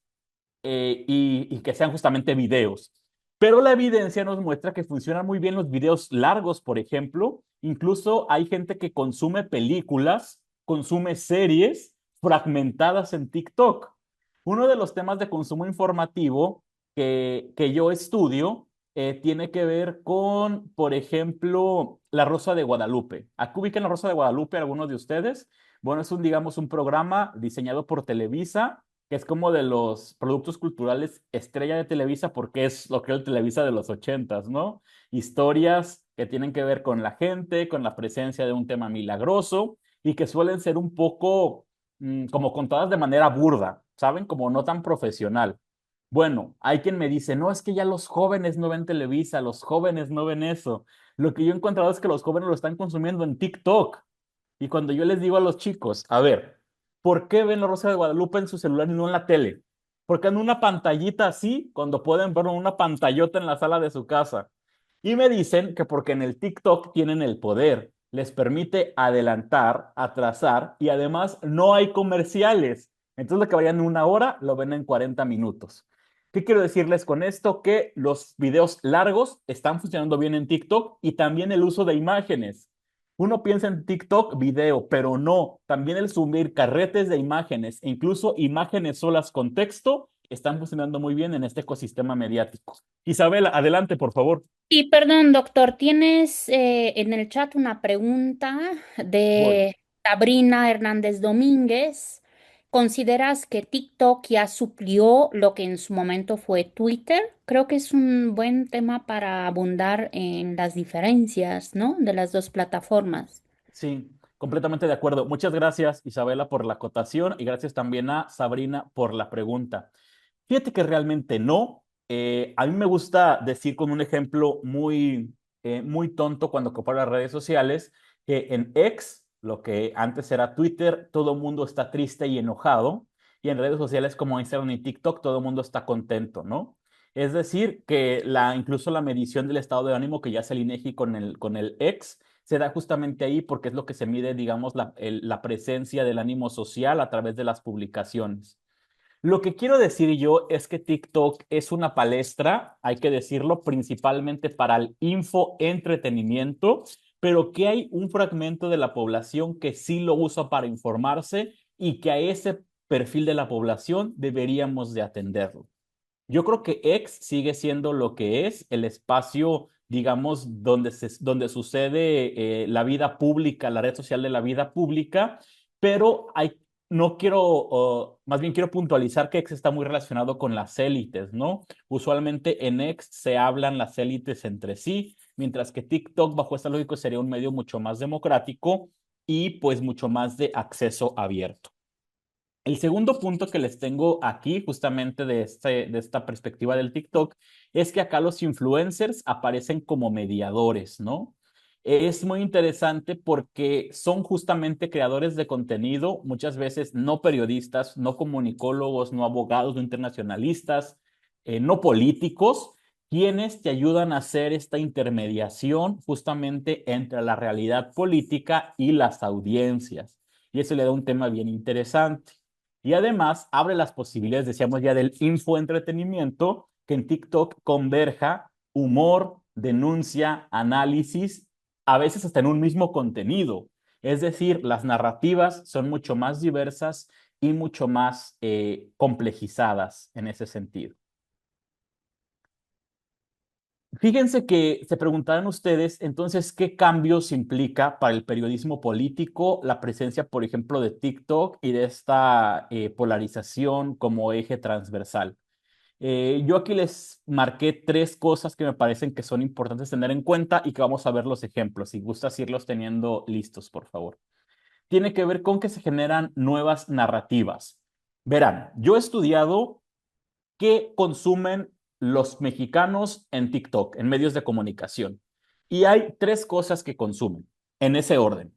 y que sean justamente videos. Pero la evidencia nos muestra que funcionan muy bien los videos largos, por ejemplo. Incluso hay gente que consume películas, consume series fragmentadas en TikTok. Uno de los temas de consumo informativo que yo estudio tiene que ver con, por ejemplo, La Rosa de Guadalupe. ¿Aquí ubican La Rosa de Guadalupe algunos de ustedes? Bueno, es un, digamos, un programa diseñado por Televisa que es como de los productos culturales estrella de Televisa, porque es lo que es el Televisa de los ochentas, ¿no? Historias que tienen que ver con la gente, con la presencia de un tema milagroso y que suelen ser un poco como contadas de manera burda, ¿saben? Como no tan profesional. Bueno, hay quien me dice, no, es que ya los jóvenes no ven Televisa, los jóvenes no ven eso. Lo que yo he encontrado es que los jóvenes lo están consumiendo en TikTok. Y cuando yo les digo a los chicos, a ver, ¿por qué ven la Rosa de Guadalupe en su celular y no en la tele? Porque en una pantallita así, cuando pueden ver una pantallota en la sala de su casa. Y me dicen que porque en el TikTok tienen el poder, les permite adelantar, atrasar y además no hay comerciales. Entonces lo que vayan en una hora lo ven en 40 minutos. ¿Qué quiero decirles con esto? Que los videos largos están funcionando bien en TikTok y también el uso de imágenes. Uno piensa en TikTok video, pero no. También el subir carretes de imágenes e incluso imágenes solas con texto están funcionando muy bien en este ecosistema mediático. Isabela, adelante, por favor. Y perdón, doctor, tienes en el chat una pregunta Voy. de Sabrina Hernández Domínguez. ¿Consideras que TikTok ya suplió lo que en su momento fue Twitter? Creo que es un buen tema para abundar en las diferencias, ¿no? De las dos plataformas. Sí, completamente de acuerdo. Muchas gracias, Isabela, por la acotación y gracias también a Sabrina por la pregunta. Fíjate que realmente no. A mí me gusta decir con un ejemplo muy tonto cuando comparo las redes sociales, que en X, lo que antes era Twitter, todo el mundo está triste y enojado, y en redes sociales como Instagram y TikTok, todo el mundo está contento, ¿no? Es decir, que incluso la medición del estado de ánimo que ya se el INEGI con el X se da justamente ahí porque es lo que se mide, digamos, la presencia del ánimo social a través de las publicaciones. Lo que quiero decir yo es que TikTok es una palestra, hay que decirlo, principalmente para el infoentretenimiento, pero que hay un fragmento de la población que sí lo usa para informarse y que a ese perfil de la población deberíamos de atenderlo. Yo creo que X sigue siendo lo que es el espacio, digamos, donde sucede la vida pública, la red social de la vida pública, pero no quiero, más bien quiero puntualizar que X está muy relacionado con las élites, ¿no? Usualmente en X se hablan las élites entre sí, mientras que TikTok, bajo esta lógica, sería un medio mucho más democrático y pues mucho más de acceso abierto. El segundo punto que les tengo aquí, justamente de esta perspectiva del TikTok, es que acá los influencers aparecen como mediadores, ¿no? Es muy interesante porque son justamente creadores de contenido, muchas veces no periodistas, no comunicólogos, no abogados, no internacionalistas, no políticos, quienes te ayudan a hacer esta intermediación justamente entre la realidad política y las audiencias. y eso le da un tema bien interesante. Y además abre las posibilidades, decíamos ya, del infoentretenimiento, que en TikTok converja humor, denuncia, análisis, a veces hasta en un mismo contenido. Es decir, las narrativas son mucho más diversas y mucho más complejizadas en ese sentido. Fíjense que se preguntarán ustedes, entonces, ¿qué cambios implica para el periodismo político la presencia, por ejemplo, de TikTok y de esta polarización como eje transversal? Yo aquí les marqué 3 cosas que me parecen que son importantes tener en cuenta y que vamos a ver los ejemplos. Si gustas irlos teniendo listos, por favor. Tiene que ver con que se generan nuevas narrativas. Verán, yo he estudiado qué consumen los mexicanos en TikTok, en medios de comunicación. Y hay 3 cosas que consumen, en ese orden.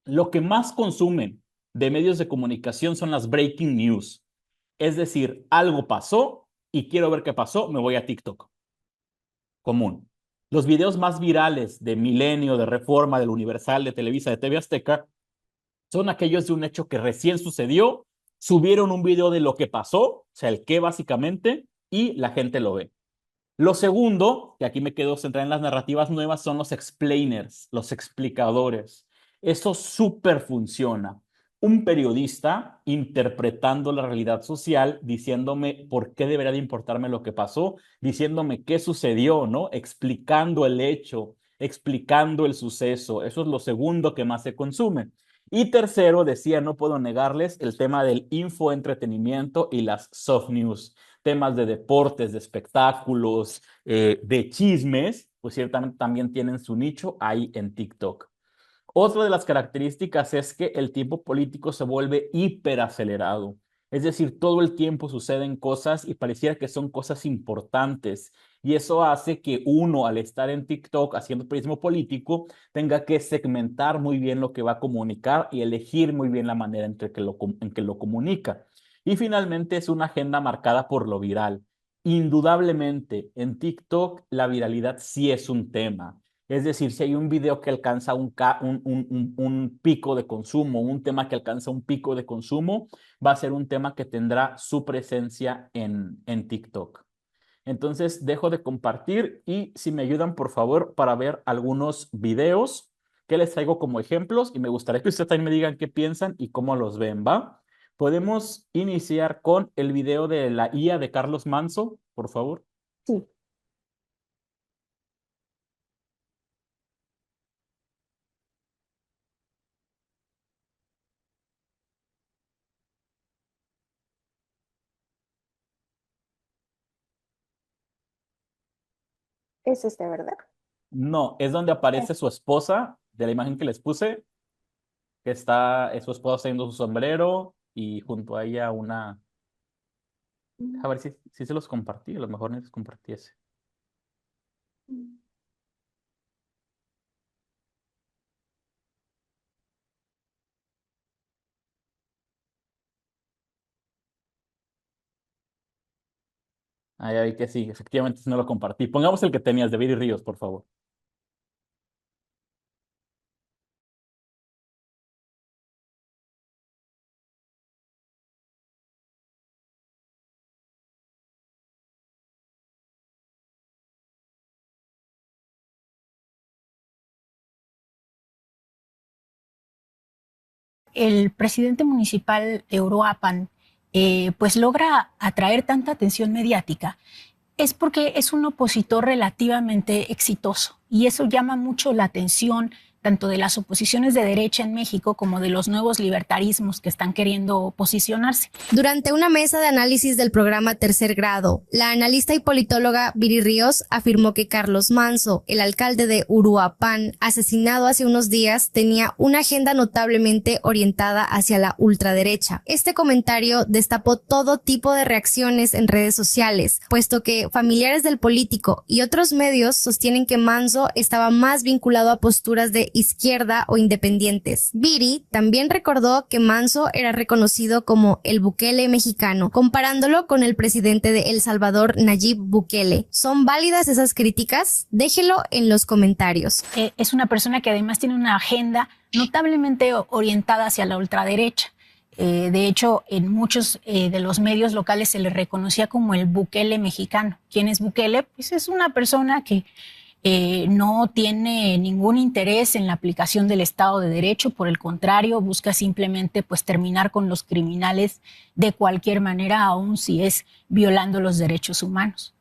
Lo que más consumen de medios de comunicación son las breaking news. Es decir, algo pasó y quiero ver qué pasó, me voy a TikTok. Común. Los videos más virales de Milenio, de Reforma, del Universal, de Televisa, de TV Azteca, son aquellos de un hecho que recién sucedió, subieron un video de lo que pasó, o sea, el qué básicamente, y la gente lo ve. Lo segundo, que aquí me quedo centrado en las narrativas nuevas, son los explainers, los explicadores. Eso súper funciona. Un periodista interpretando la realidad social, diciéndome por qué debería de importarme lo que pasó, diciéndome qué sucedió, ¿no? Explicando el hecho, explicando el suceso. Eso es lo segundo que más se consume. Y tercero, decía, no puedo negarles el tema del infoentretenimiento y las soft news, temas de deportes, de espectáculos, de chismes, pues ciertamente también tienen su nicho ahí en TikTok. Otra de las características es que el tiempo político se vuelve hiperacelerado. Es decir, todo el tiempo suceden cosas y pareciera que son cosas importantes. Y eso hace que uno, al estar en TikTok haciendo periodismo político, tenga que segmentar muy bien lo que va a comunicar y elegir muy bien la manera en que lo comunica. Y finalmente es una agenda marcada por lo viral. Indudablemente, en TikTok la viralidad sí es un tema. Es decir, si hay un video que alcanza un pico de consumo, un tema que alcanza un pico de consumo, va a ser un tema que tendrá su presencia en TikTok. Entonces, dejo de compartir y si me ayudan, por favor, para ver algunos videos que les traigo como ejemplos y me gustaría que ustedes también me digan qué piensan y cómo los ven, ¿va? Podemos iniciar con el video de la IA de Carlos Manso, por favor. Sí. Es ¿verdad? No, es donde aparece su esposa, de la imagen que les puse, que está es su esposa haciendo su sombrero y junto a ella una... A ver si se los compartí, a lo mejor ni les compartí ese. Ah, ya vi que sí, efectivamente no lo compartí. Pongamos el que tenías de Viri Ríos, por favor. El presidente municipal de Uruapan pues logra atraer tanta atención mediática es porque es un opositor relativamente exitoso y eso llama mucho la atención tanto de las oposiciones de derecha en México como de los nuevos libertarismos que están queriendo posicionarse. Durante una mesa de análisis del programa Tercer Grado, la analista y politóloga Viri Ríos afirmó que Carlos Manso, el alcalde de Uruapan, asesinado hace unos días, tenía una agenda notablemente orientada hacia la ultraderecha. Este comentario destapó todo tipo de reacciones en redes sociales, puesto que familiares del político y otros medios sostienen que Manso estaba más vinculado a posturas de izquierda o independientes. Viri también recordó que Manso era reconocido como el Bukele mexicano, comparándolo con el presidente de El Salvador, Nayib Bukele. ¿Son válidas esas críticas? Déjelo en los comentarios. Es una persona que además tiene una agenda notablemente orientada hacia la ultraderecha. De hecho, en muchos de los medios locales se le reconocía como el Bukele mexicano. ¿Quién es Bukele? Pues es una persona que no tiene ningún interés en la aplicación del Estado de Derecho, por el contrario, busca simplemente pues terminar con los criminales de cualquier manera, aun si es violando los derechos humanos.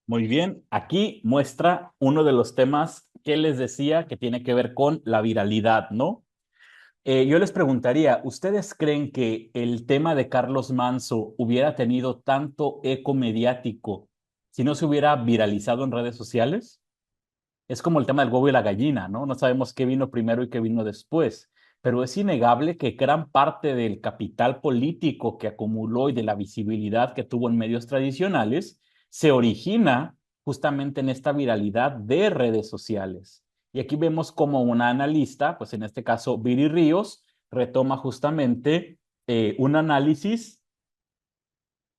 Muy bien, aquí muestra uno de los temas que les decía que tiene que ver con la viralidad, ¿no? Yo les preguntaría, ¿ustedes creen que el tema de Carlos Manso hubiera tenido tanto eco mediático si no se hubiera viralizado en redes sociales? Es como el tema del huevo y la gallina, ¿no? No sabemos qué vino primero y qué vino después, pero es innegable que gran parte del capital político que acumuló y de la visibilidad que tuvo en medios tradicionales se origina justamente en esta viralidad de redes sociales. Y aquí vemos como una analista, pues en este caso Viri Ríos, retoma justamente un análisis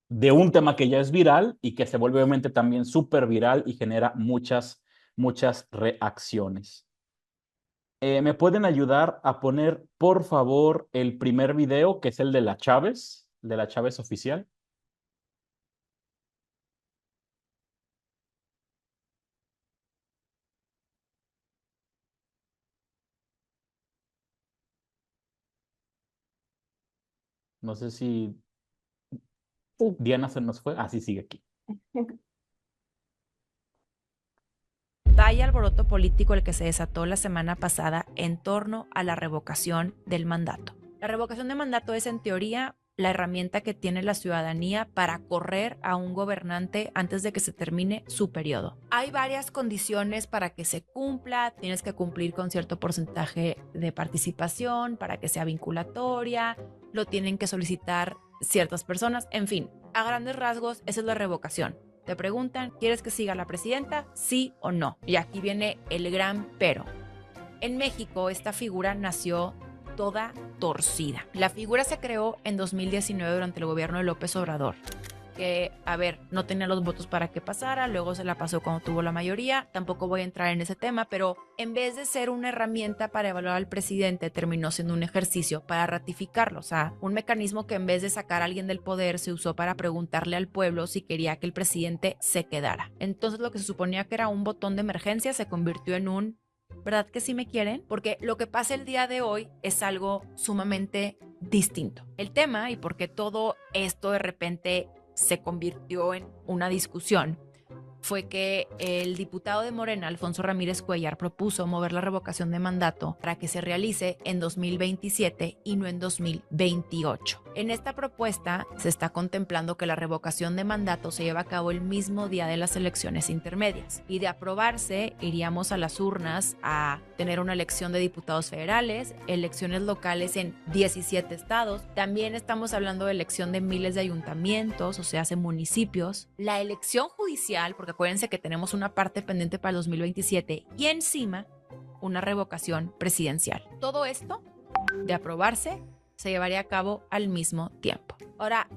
de un tema que ya es viral y que se vuelve obviamente también súper viral y genera muchas reacciones. ¿Me pueden ayudar a poner, por favor, el primer video, que es el de la Chávez oficial? No sé si Diana se nos fue. Ah, sí, sigue aquí. Vaya alboroto político el que se desató la semana pasada en torno a la revocación del mandato. La revocación de mandato es, en teoría, la herramienta que tiene la ciudadanía para correr a un gobernante antes de que se termine su periodo. Hay varias condiciones para que se cumpla. Tienes que cumplir con cierto porcentaje de participación para que sea vinculatoria. Lo tienen que solicitar ciertas personas. En fin, a grandes rasgos, esa es la revocación. Te preguntan, ¿quieres que siga la presidenta? Sí o no. Y aquí viene el gran pero. En México, esta figura nació toda torcida. La figura se creó en 2019 durante el gobierno de López Obrador, que, no tenía los votos para que pasara, luego se la pasó cuando tuvo la mayoría. Tampoco voy a entrar en ese tema, pero en vez de ser una herramienta para evaluar al presidente, terminó siendo un ejercicio para ratificarlo, o sea, un mecanismo que en vez de sacar a alguien del poder, se usó para preguntarle al pueblo si quería que el presidente se quedara. Entonces, lo que se suponía que era un botón de emergencia se convirtió en un ¿verdad que sí me quieren? Porque lo que pasa el día de hoy es algo sumamente distinto. El tema y por qué todo esto de repente se convirtió en una discusión fue que el diputado de Morena, Alfonso Ramírez Cuellar, propuso mover la revocación de mandato para que se realice en 2027 y no en 2028. En esta propuesta se está contemplando que la revocación de mandato se lleve a cabo el mismo día de las elecciones intermedias, y de aprobarse iríamos a las urnas a tener una elección de diputados federales, elecciones locales en 17 estados, también estamos hablando de elección de miles de ayuntamientos, o sea, de municipios, la elección judicial, porque acuérdense que tenemos una parte pendiente para el 2027, y encima una revocación presidencial. Todo esto, de aprobarse, se llevaría a cabo al mismo tiempo. Ahora,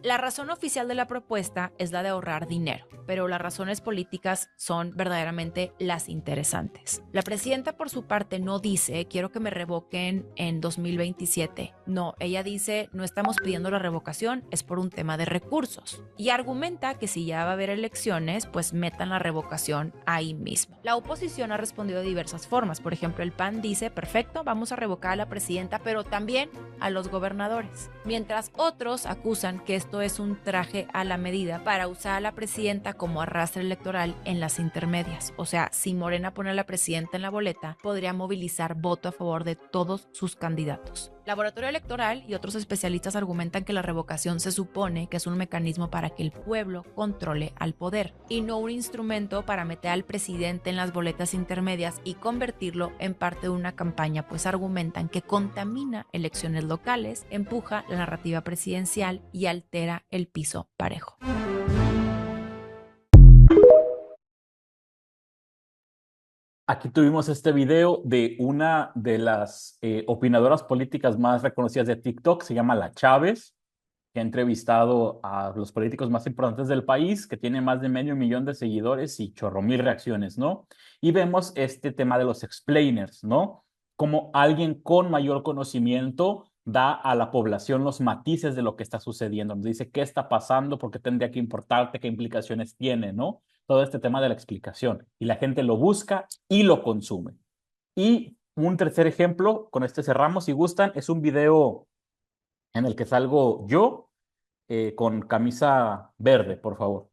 la razón oficial de la propuesta es la de ahorrar dinero, pero las razones políticas son verdaderamente las interesantes. La presidenta, por su parte, no dice quiero que me revoquen en 2027. No, ella dice no estamos pidiendo la revocación, es por un tema de recursos. Y argumenta que si ya va a haber elecciones, pues metan la revocación ahí mismo. La oposición ha respondido de diversas formas. Por ejemplo, el PAN dice perfecto, vamos a revocar a la presidenta, pero también a los gobernadores. Mientras otros acusan que esto es un traje a la medida para usar a la presidenta como arrastre electoral en las intermedias. O sea, si Morena pone a la presidenta en la boleta, podría movilizar voto a favor de todos sus candidatos. Laboratorio Electoral y otros especialistas argumentan que la revocación se supone que es un mecanismo para que el pueblo controle al poder y no un instrumento para meter al presidente en las boletas intermedias y convertirlo en parte de una campaña, pues argumentan que contamina elecciones locales, empuja la narrativa presidencial y altera el piso parejo. Aquí tuvimos este video de una de las opinadoras políticas más reconocidas de TikTok, se llama La Chávez. que ha entrevistado a los políticos más importantes del país, que tiene más de 500,000 de seguidores y chorro mil reacciones, ¿no? Y vemos este tema de los explainers, ¿no? Como alguien con mayor conocimiento da a la población los matices de lo que está sucediendo. Nos dice qué está pasando, por qué tendría que importarte, qué implicaciones tiene, ¿no? Todo este tema de la explicación. Y la gente lo busca y lo consume. Y un tercer ejemplo, con este cerramos, si gustan, es un video en el que salgo yo con camisa verde, por favor.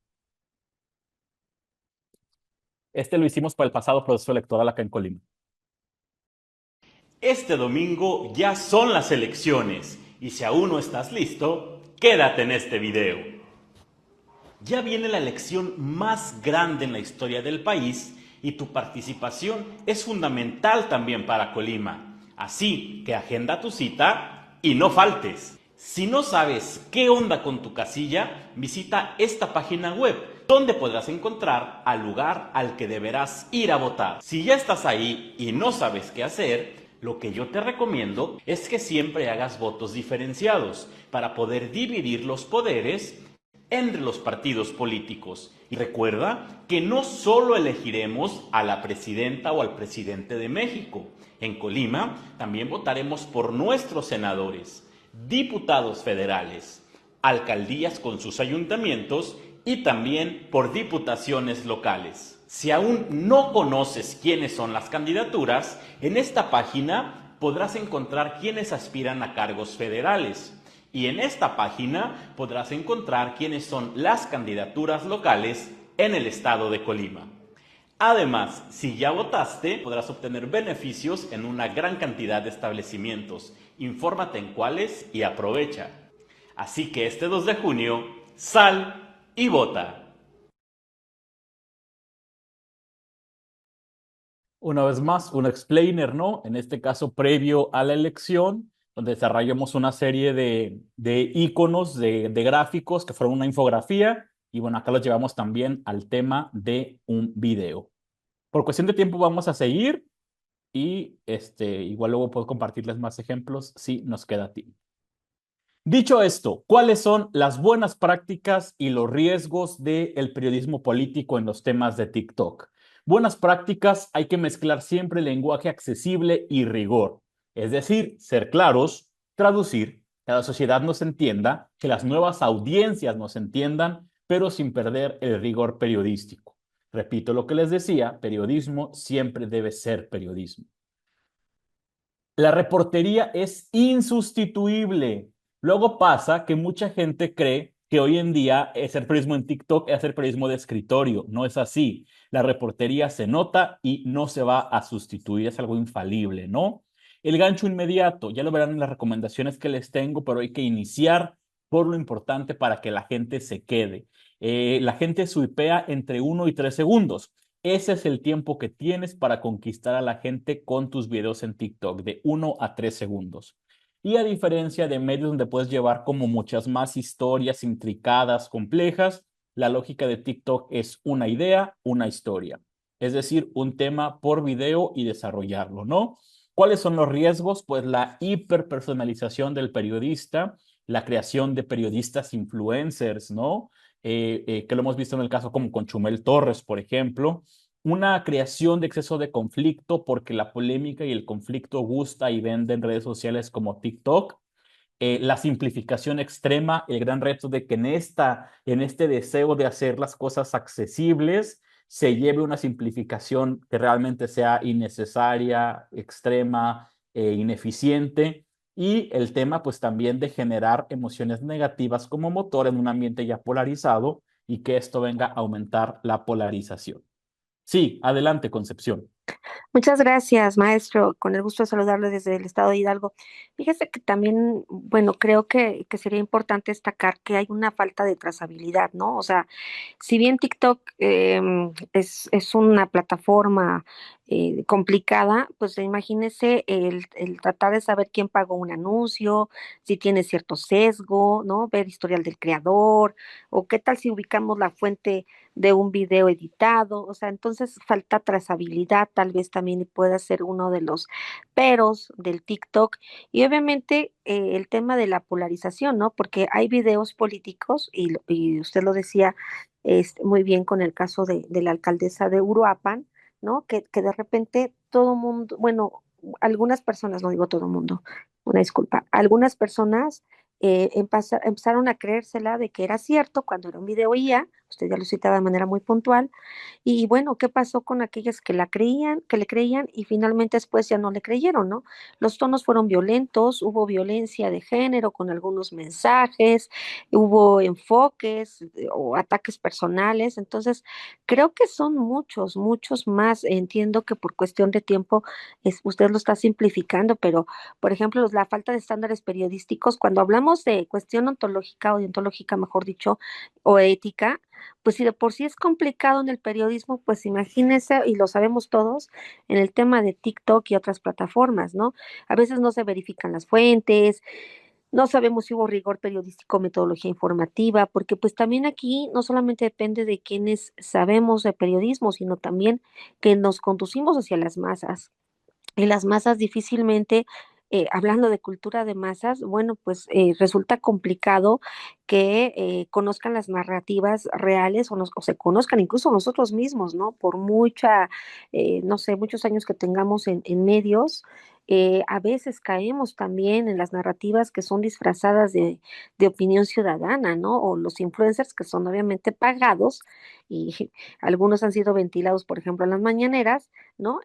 Este lo hicimos para el pasado proceso electoral acá en Colima. Este domingo ya son las elecciones y si aún no estás listo, quédate en este video. Ya viene la elección más grande en la historia del país y tu participación es fundamental también para Colima. Así que agenda tu cita y no faltes. Si no sabes qué onda con tu casilla, visita esta página web donde podrás encontrar al lugar al que deberás ir a votar. Si ya estás ahí y no sabes qué hacer, lo que yo te recomiendo es que siempre hagas votos diferenciados para poder dividir los poderes entre los partidos políticos. Y recuerda que no solo elegiremos a la presidenta o al presidente de México. En Colima también votaremos por nuestros senadores, diputados federales, alcaldías con sus ayuntamientos y también por diputaciones locales. Si aún no conoces quiénes son las candidaturas, en esta página podrás encontrar quienes aspiran a cargos federales. Y en esta página podrás encontrar quiénes son las candidaturas locales en el estado de Colima. Además, si ya votaste, podrás obtener beneficios en una gran cantidad de establecimientos. Infórmate en cuáles y aprovecha. Así que este 2 de junio, sal y vota. Una vez más, un explainer, ¿no? En este caso, previo a la elección, donde desarrollamos una serie de iconos, de gráficos que fueron una infografía. Y bueno, acá los llevamos también al tema de un video. Por cuestión de tiempo vamos a seguir y igual luego puedo compartirles más ejemplos si nos queda tiempo. Dicho esto, ¿cuáles son las buenas prácticas y los riesgos del periodismo político en los temas de TikTok? Buenas prácticas, hay que mezclar siempre lenguaje accesible y rigor. Es decir, ser claros, traducir, que la sociedad nos entienda, que las nuevas audiencias nos entiendan, pero sin perder el rigor periodístico. Repito lo que les decía, periodismo siempre debe ser periodismo. La reportería es insustituible. Luego pasa que mucha gente cree que hoy en día hacer periodismo en TikTok es hacer periodismo de escritorio. No es así. La reportería se nota y no se va a sustituir. Es algo infalible, ¿no? El gancho inmediato, ya lo verán en las recomendaciones que les tengo, pero hay que iniciar por lo importante para que la gente se quede. La gente swipea entre 1 y 3 segundos. Ese es el tiempo que tienes para conquistar a la gente con tus videos en TikTok, de 1 a 3 segundos. Y a diferencia de medios donde puedes llevar como muchas más historias intricadas, complejas, la lógica de TikTok es una idea, una historia. Es decir, un tema por video y desarrollarlo, ¿no? ¿Cuáles son los riesgos? Pues la hiperpersonalización del periodista, la creación de periodistas influencers, ¿no? Que lo hemos visto en el caso como con Chumel Torres, por ejemplo, una creación de exceso de conflicto porque la polémica y el conflicto gusta y vende en redes sociales como TikTok. La simplificación extrema, el gran reto de que en este deseo de hacer las cosas accesibles, se lleve una simplificación que realmente sea innecesaria, extrema, ineficiente. Y el tema, pues también de generar emociones negativas como motor en un ambiente ya polarizado y que esto venga a aumentar la polarización. Sí, adelante, Concepción. Muchas gracias, maestro. Con el gusto de saludarle desde el estado de Hidalgo. Fíjese que también, bueno, creo que sería importante destacar que hay una falta de trazabilidad, ¿no? O sea, si bien TikTok es una plataforma complicada, pues imagínese el tratar de saber quién pagó un anuncio, si tiene cierto sesgo, ¿no? Ver historial del creador, o qué tal si ubicamos la fuente de un video editado, o sea, entonces falta trazabilidad, tal vez también pueda ser uno de los peros del TikTok y obviamente el tema de la polarización, ¿no? Porque hay videos políticos y usted lo decía muy bien con el caso de la alcaldesa de Uruapan, ¿no? Que de repente todo mundo, bueno, algunas personas, no digo todo mundo, una disculpa, algunas personas empezaron a creérsela de que era cierto cuando era un video IA, usted ya lo citaba de manera muy puntual, y bueno, ¿qué pasó con aquellas que la creían, que le creían y finalmente después ya no le creyeron, ¿no? Los tonos fueron violentos, hubo violencia de género con algunos mensajes, hubo enfoques o ataques personales, entonces creo que son muchos, muchos más. Entiendo que por cuestión de tiempo usted lo está simplificando, pero por ejemplo, la falta de estándares periodísticos, cuando hablamos de cuestión ontológica o deontológica, mejor dicho, o ética, pues si de por sí es complicado en el periodismo, pues imagínese, y lo sabemos todos, en el tema de TikTok y otras plataformas, ¿no? A veces no se verifican las fuentes, no sabemos si hubo rigor periodístico, metodología informativa, porque pues también aquí no solamente depende de quienes sabemos de periodismo, sino también que nos conducimos hacia las masas. Y las masas difícilmente, hablando de cultura de masas, bueno, pues resulta complicado que conozcan las narrativas reales o se conozcan incluso nosotros mismos, ¿no? Por no sé, muchos años que tengamos en medios, a veces caemos también en las narrativas que son disfrazadas de opinión ciudadana, ¿no? O los influencers que son obviamente pagados y algunos han sido ventilados, por ejemplo, en las mañaneras, ¿no?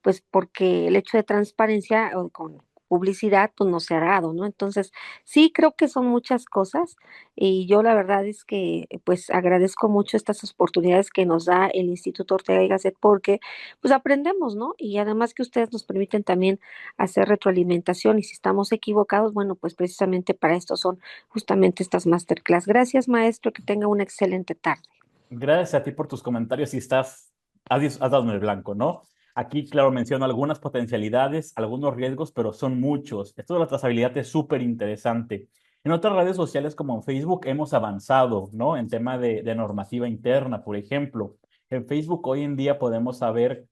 Pues porque el hecho de transparencia o con publicidad, pues no se ha dado, ¿no? Entonces, sí, creo que son muchas cosas y yo la verdad es que pues agradezco mucho estas oportunidades que nos da el Instituto Ortega y Gasset porque pues aprendemos, ¿no? Y además que ustedes nos permiten también hacer retroalimentación y si estamos equivocados, bueno, pues precisamente para esto son justamente estas masterclass. Gracias, maestro, que tenga una excelente tarde. Gracias a ti por tus comentarios y has dado en el blanco, ¿no? Aquí, claro, menciono algunas potencialidades, algunos riesgos, pero son muchos. Esto de la trazabilidad es súper interesante. En otras redes sociales como en Facebook hemos avanzado, ¿no? En tema de normativa interna, por ejemplo. En Facebook hoy en día podemos saber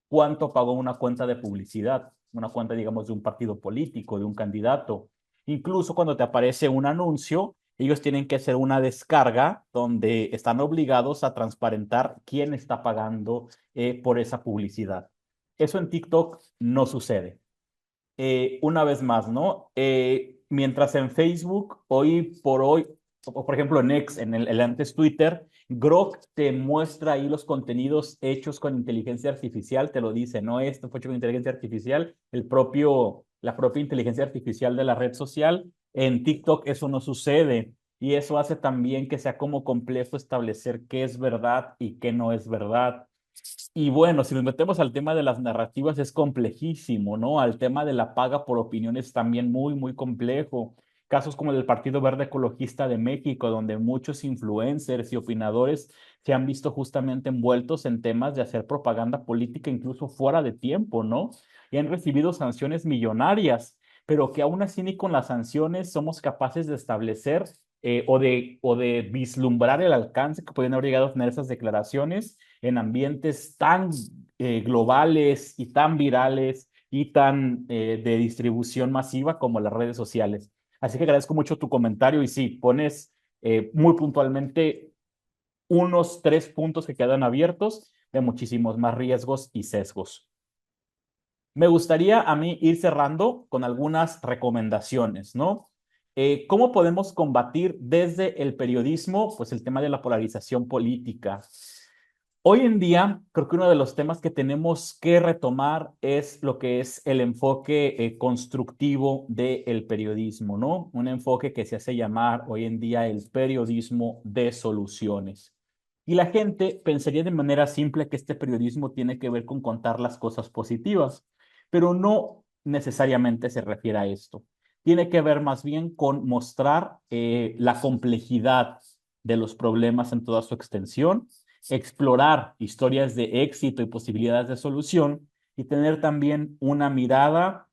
cuánto pagó una cuenta de publicidad, una cuenta, digamos, de un partido político, de un candidato. Incluso cuando te aparece un anuncio, ellos tienen que hacer una descarga donde están obligados a transparentar quién está pagando por esa publicidad. Eso en TikTok no sucede. Una vez más, ¿no? Mientras en Facebook, hoy por hoy, o por ejemplo en X, en el antes Twitter, Grok te muestra ahí los contenidos hechos con inteligencia artificial, te lo dice, ¿no? Esto fue hecho con inteligencia artificial, la propia inteligencia artificial de la red social. En TikTok eso no sucede y eso hace también que sea como complejo establecer qué es verdad y qué no es verdad. Y bueno, si nos metemos al tema de las narrativas es complejísimo, ¿no? Al tema de la paga por opiniones también muy, muy complejo. Casos como el del Partido Verde Ecologista de México, donde muchos influencers y opinadores se han visto justamente envueltos en temas de hacer propaganda política incluso fuera de tiempo, ¿no? Y han recibido sanciones millonarias, pero que aún así ni con las sanciones somos capaces de establecer o de vislumbrar el alcance que pueden haber llegado a tener esas declaraciones en ambientes tan globales y tan virales y tan de distribución masiva como las redes sociales. Así que agradezco mucho tu comentario y sí, pones muy puntualmente unos 3 puntos que quedan abiertos de muchísimos más riesgos y sesgos. Me gustaría a mí ir cerrando con algunas recomendaciones, ¿no? ¿Cómo podemos combatir desde el periodismo, pues el tema de la polarización política? Hoy en día, creo que uno de los temas que tenemos que retomar es lo que es el enfoque constructivo del periodismo, ¿no? Un enfoque que se hace llamar hoy en día el periodismo de soluciones. Y la gente pensaría de manera simple que este periodismo tiene que ver con contar las cosas positivas, pero no necesariamente se refiere a esto. Tiene que ver más bien con mostrar la complejidad de los problemas en toda su extensión, explorar historias de éxito y posibilidades de solución y tener también una mirada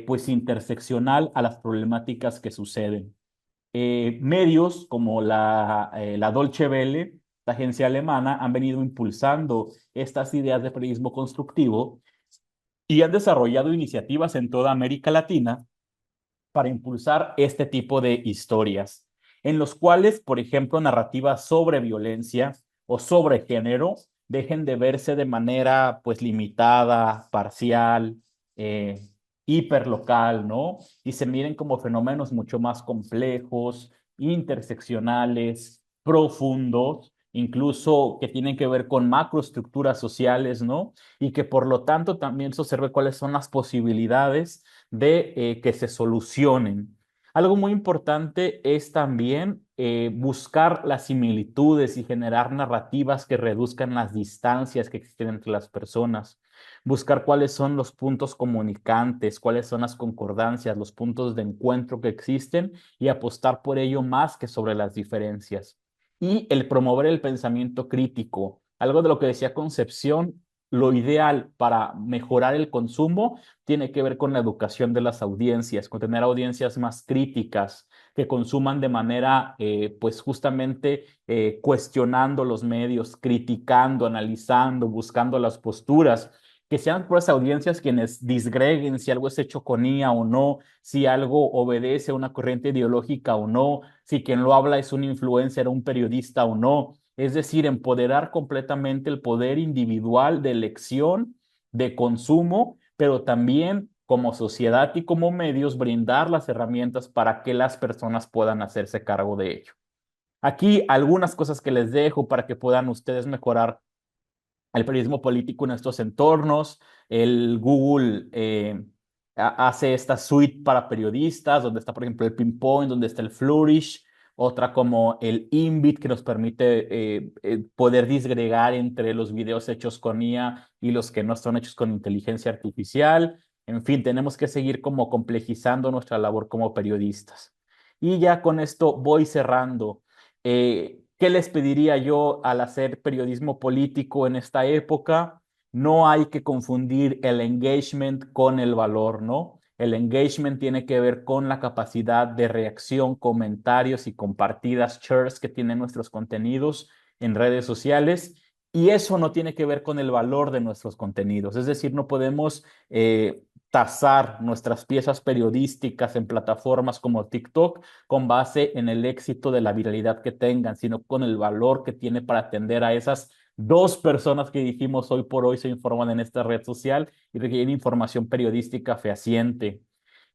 pues interseccional a las problemáticas que suceden. Medios como la Dolce Vele esta agencia alemana, han venido impulsando estas ideas de periodismo constructivo y han desarrollado iniciativas en toda América Latina para impulsar este tipo de historias, en los cuales, por ejemplo, narrativas sobre violencia o sobre género dejen de verse de manera pues limitada, parcial, hiperlocal, ¿no? Y se miren como fenómenos mucho más complejos, interseccionales, profundos, incluso que tienen que ver con macroestructuras sociales, ¿no? Y que por lo tanto también se observe cuáles son las posibilidades de que se solucionen. Algo muy importante es también buscar las similitudes y generar narrativas que reduzcan las distancias que existen entre las personas. Buscar cuáles son los puntos comunicantes, cuáles son las concordancias, los puntos de encuentro que existen y apostar por ello más que sobre las diferencias. Y el promover el pensamiento crítico. Algo de lo que decía Concepción, lo ideal para mejorar el consumo tiene que ver con la educación de las audiencias, con tener audiencias más críticas, que consuman de manera, pues justamente cuestionando los medios, criticando, analizando, buscando las posturas, que sean por esas audiencias quienes disgreguen si algo es hecho con IA o no, si algo obedece a una corriente ideológica o no, si quien lo habla es un influencer o un periodista o no. Es decir, empoderar completamente el poder individual de elección, de consumo, pero también como sociedad y como medios brindar las herramientas para que las personas puedan hacerse cargo de ello. Aquí algunas cosas que les dejo para que puedan ustedes mejorar el periodismo político en estos entornos. El Google hace esta suite para periodistas, donde está, por ejemplo, el Pinpoint, donde está el Flourish, otra como el Invit, que nos permite poder disgregar entre los videos hechos con IA y los que no son hechos con inteligencia artificial. En fin, tenemos que seguir como complejizando nuestra labor como periodistas. Y ya con esto voy cerrando. ¿Qué les pediría yo al hacer periodismo político en esta época? No hay que confundir el engagement con el valor, ¿no? El engagement tiene que ver con la capacidad de reacción, comentarios y compartidas, shares que tienen nuestros contenidos en redes sociales. Y eso no tiene que ver con el valor de nuestros contenidos. Es decir, no podemos tasar nuestras piezas periodísticas en plataformas como TikTok con base en el éxito de la viralidad que tengan, sino con el valor que tiene para atender a esas 2 personas que dijimos hoy por hoy se informan en esta red social y requieren información periodística fehaciente.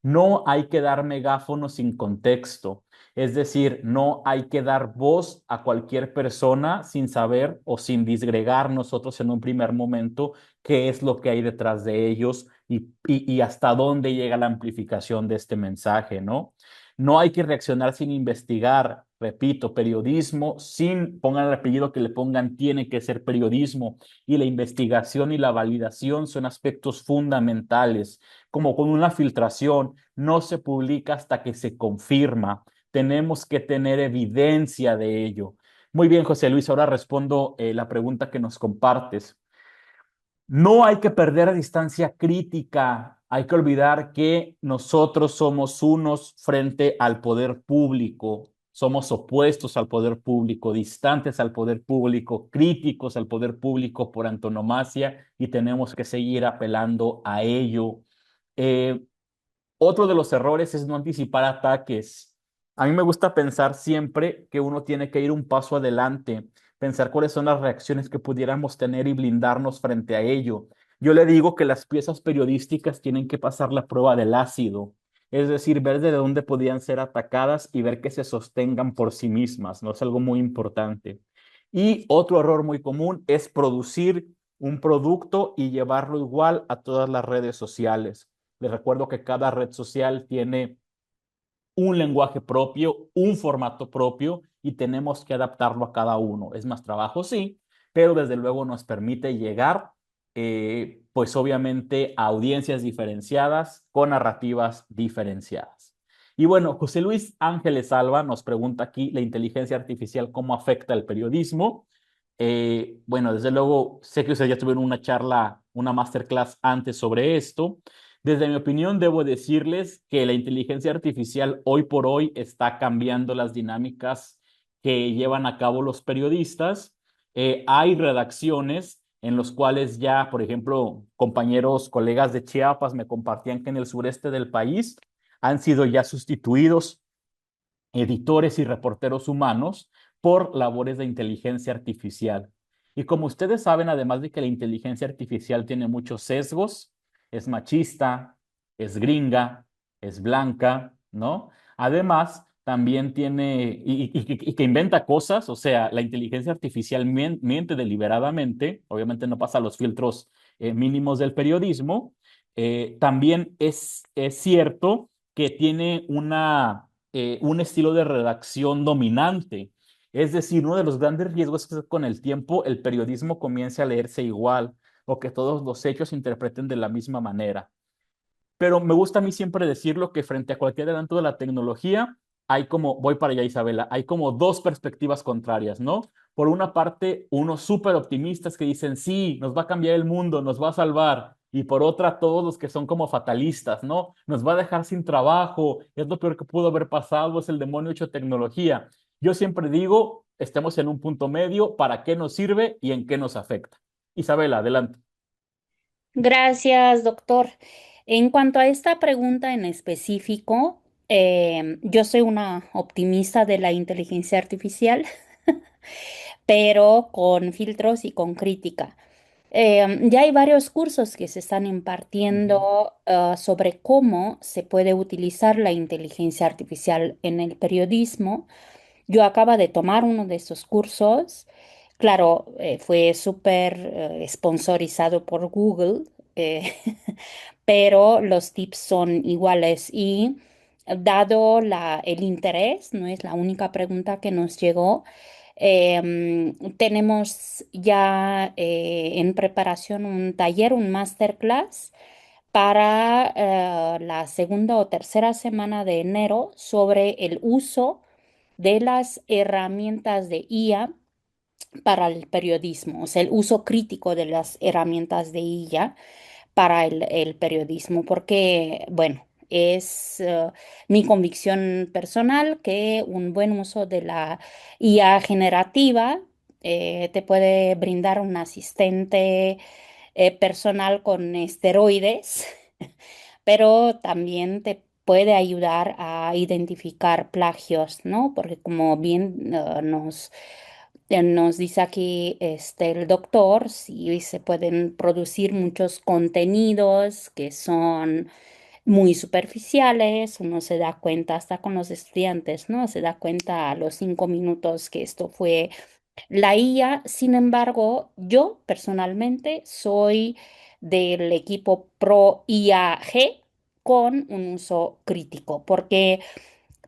No hay que dar megáfono sin contexto, es decir, no hay que dar voz a cualquier persona sin saber o sin disgregar nosotros en un primer momento qué es lo que hay detrás de ellos y hasta dónde llega la amplificación de este mensaje, ¿no? No hay que reaccionar sin investigar. Repito, periodismo, sin pongan el apellido que le pongan, tiene que ser periodismo. Y la investigación y la validación son aspectos fundamentales. Como con una filtración, no se publica hasta que se confirma. Tenemos que tener evidencia de ello. Muy bien, José Luis, ahora respondo la pregunta que nos compartes. No hay que perder distancia crítica, hay que olvidar que nosotros somos unos frente al poder público, somos opuestos al poder público, distantes al poder público, críticos al poder público por antonomasia y tenemos que seguir apelando a ello. Eh, Otro de los errores es no anticipar ataques. A mí me gusta pensar siempre que uno tiene que ir un paso adelante, pensar cuáles son las reacciones que pudiéramos tener y blindarnos frente a ello. Yo le digo que las piezas periodísticas tienen que pasar la prueba del ácido, es decir, ver de dónde podían ser atacadas y ver que se sostengan por sí mismas, ¿no? Es algo muy importante. Y otro error muy común es producir un producto y llevarlo igual a todas las redes sociales. Les recuerdo que cada red social tiene un lenguaje propio, un formato propio y tenemos que adaptarlo a cada uno. Es más trabajo, sí, pero desde luego nos permite llegar, pues obviamente, a audiencias diferenciadas con narrativas diferenciadas. Y bueno, José Luis Ángeles Alba nos pregunta aquí, ¿la inteligencia artificial cómo afecta el periodismo? Bueno, desde luego, sé que ustedes ya tuvieron una charla, una masterclass antes sobre esto. Desde mi opinión, debo decirles que la inteligencia artificial hoy por hoy está cambiando las dinámicas que llevan a cabo los periodistas Hay redacciones en los cuales ya, por ejemplo, compañeros, colegas de Chiapas me compartían que en el sureste del país han sido ya sustituidos editores y reporteros humanos por labores de inteligencia artificial. Y como ustedes saben, además de que la inteligencia artificial tiene muchos sesgos, es machista, es gringa, es blanca, ¿no? Además, también tiene, y que inventa cosas, o sea, la inteligencia artificial miente deliberadamente, obviamente no pasa los filtros mínimos del periodismo. También es cierto que tiene un estilo de redacción dominante. Es decir, uno de los grandes riesgos es que con el tiempo el periodismo comience a leerse igual o que todos los hechos se interpreten de la misma manera. Pero me gusta a mí siempre decirlo que frente a cualquier adelanto de la tecnología, hay como, voy para allá Isabela, hay como dos perspectivas contrarias, ¿no? Por una parte, unos súper optimistas que dicen, sí, nos va a cambiar el mundo, nos va a salvar. Y por otra, todos los que son como fatalistas, ¿no? Nos va a dejar sin trabajo, es lo peor que pudo haber pasado, es el demonio hecho tecnología. Yo siempre digo, estemos en un punto medio, ¿para qué nos sirve y en qué nos afecta? Isabela, adelante. Gracias, doctor. En cuanto a esta pregunta en específico, yo soy una optimista de la inteligencia artificial, pero con filtros y con crítica. Ya hay varios cursos que se están impartiendo sobre cómo se puede utilizar la inteligencia artificial en el periodismo. Yo acabo de tomar uno de esos cursos. Claro, fue súper sponsorizado por Google, eh, pero los tips son iguales y dado el interés, no es la única pregunta que nos llegó, tenemos ya en preparación un taller, un masterclass para la segunda o tercera semana de enero sobre el uso de las herramientas de IA para el periodismo, o sea, el uso crítico de las herramientas de IA para el periodismo, porque, bueno, es mi convicción personal que un buen uso de la IA generativa te puede brindar un asistente personal con esteroides, pero también te puede ayudar a identificar plagios, ¿no? Porque como bien nos dice aquí el doctor, sí se pueden producir muchos contenidos que son muy superficiales, uno se da cuenta hasta con los estudiantes, ¿no? Se da cuenta a los 5 minutos que esto fue la IA. Sin embargo, yo personalmente soy del equipo pro IAG con un uso crítico, porque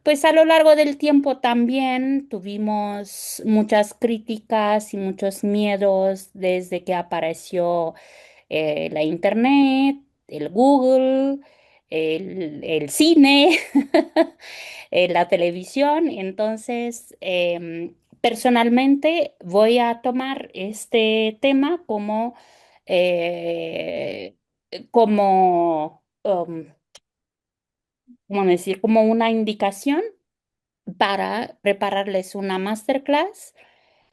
pues a lo largo del tiempo también tuvimos muchas críticas y muchos miedos desde que apareció la internet, el Google, el cine, la televisión. Entonces, personalmente voy a tomar este tema eh, como, ¿cómo decir? Como una indicación para prepararles una masterclass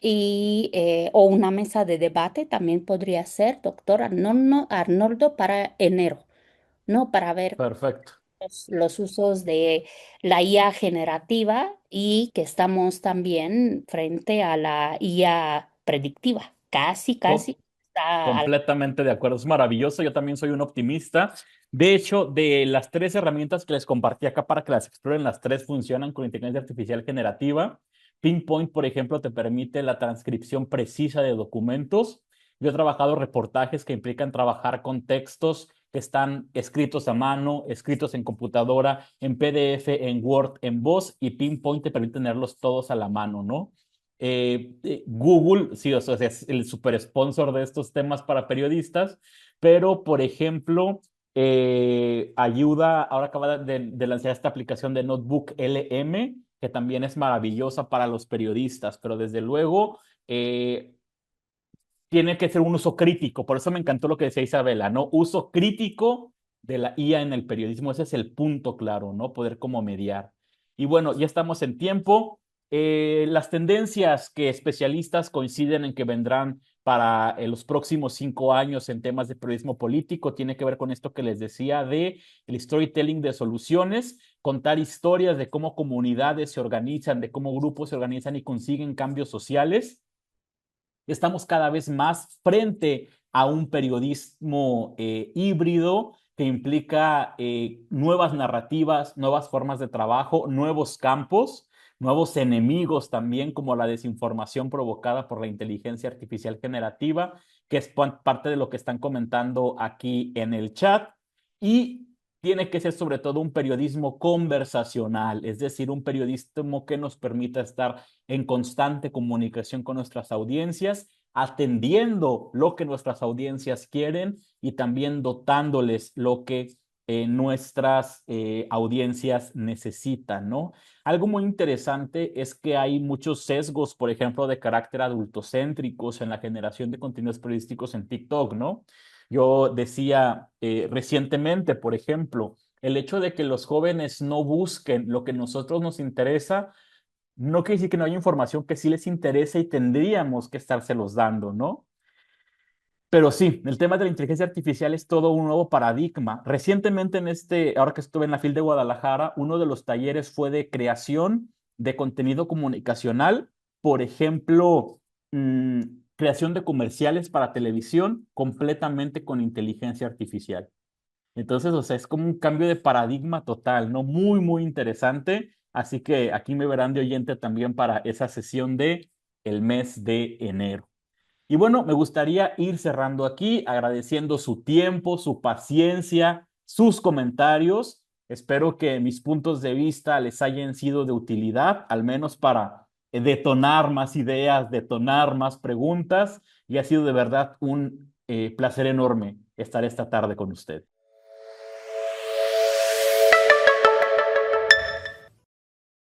o una mesa de debate, también podría ser, doctor Arnoldo, para enero, ¿no? Para ver Perfecto. los usos de la IA generativa y que estamos también frente a la IA predictiva. Casi, Co- casi está Completamente de acuerdo, es maravilloso. Yo también soy un optimista. De hecho, de las tres herramientas que les compartí acá para que las exploren, las tres funcionan con inteligencia artificial generativa. Pinpoint, por ejemplo, te permite la transcripción precisa de documentos. Yo he trabajado reportajes que implican trabajar con textos que están escritos a mano, escritos en computadora, en PDF, en Word, en voz, y Pinpoint te permite tenerlos todos a la mano, ¿no? Google, sí, o sea, es el super sponsor de estos temas para periodistas, pero por ejemplo, ayuda, ahora acaba de lanzar esta aplicación de Notebook LM, que también es maravillosa para los periodistas, pero desde luego tiene que ser un uso crítico. Por eso me encantó lo que decía Isabela, ¿no? Uso crítico de la IA en el periodismo, ese es el punto claro, ¿no? Poder como mediar. Y bueno, ya estamos en tiempo. Las tendencias que especialistas coinciden en que vendrán para los próximos 5 años en temas de periodismo político tiene que ver con esto que les decía de el storytelling de soluciones, contar historias de cómo comunidades se organizan, de cómo grupos se organizan y consiguen cambios sociales. Estamos cada vez más frente a un periodismo híbrido que implica nuevas narrativas, nuevas formas de trabajo, nuevos campos, nuevos enemigos también, como la desinformación provocada por la inteligencia artificial generativa, que es parte de lo que están comentando aquí en el chat. Y tiene que ser sobre todo un periodismo conversacional, es decir, un periodismo que nos permita estar en constante comunicación con nuestras audiencias, atendiendo lo que nuestras audiencias quieren y también dotándoles lo que nuestras audiencias necesitan, ¿no? Algo muy interesante es que hay muchos sesgos, por ejemplo, de carácter adultocéntricos en la generación de contenidos periodísticos en TikTok, ¿no? Yo decía recientemente, por ejemplo, el hecho de que los jóvenes no busquen lo que a nosotros nos interesa, no quiere decir que no haya información que sí les interesa y tendríamos que estárselos dando, ¿no? Pero sí, el tema de la inteligencia artificial es todo un nuevo paradigma. Recientemente ahora que estuve en la FIL de Guadalajara, uno de los talleres fue de creación de contenido comunicacional, por ejemplo, mm, creación de comerciales para televisión completamente con inteligencia artificial. Entonces, o sea, es como un cambio de paradigma total, ¿no? Muy, muy interesante. Así que aquí me verán de oyente también para esa sesión de el mes de enero. Y bueno, me gustaría ir cerrando aquí, agradeciendo su tiempo, su paciencia, sus comentarios. Espero que mis puntos de vista les hayan sido de utilidad, al menos para detonar más ideas, detonar más preguntas. Y ha sido de verdad un placer enorme estar esta tarde con usted.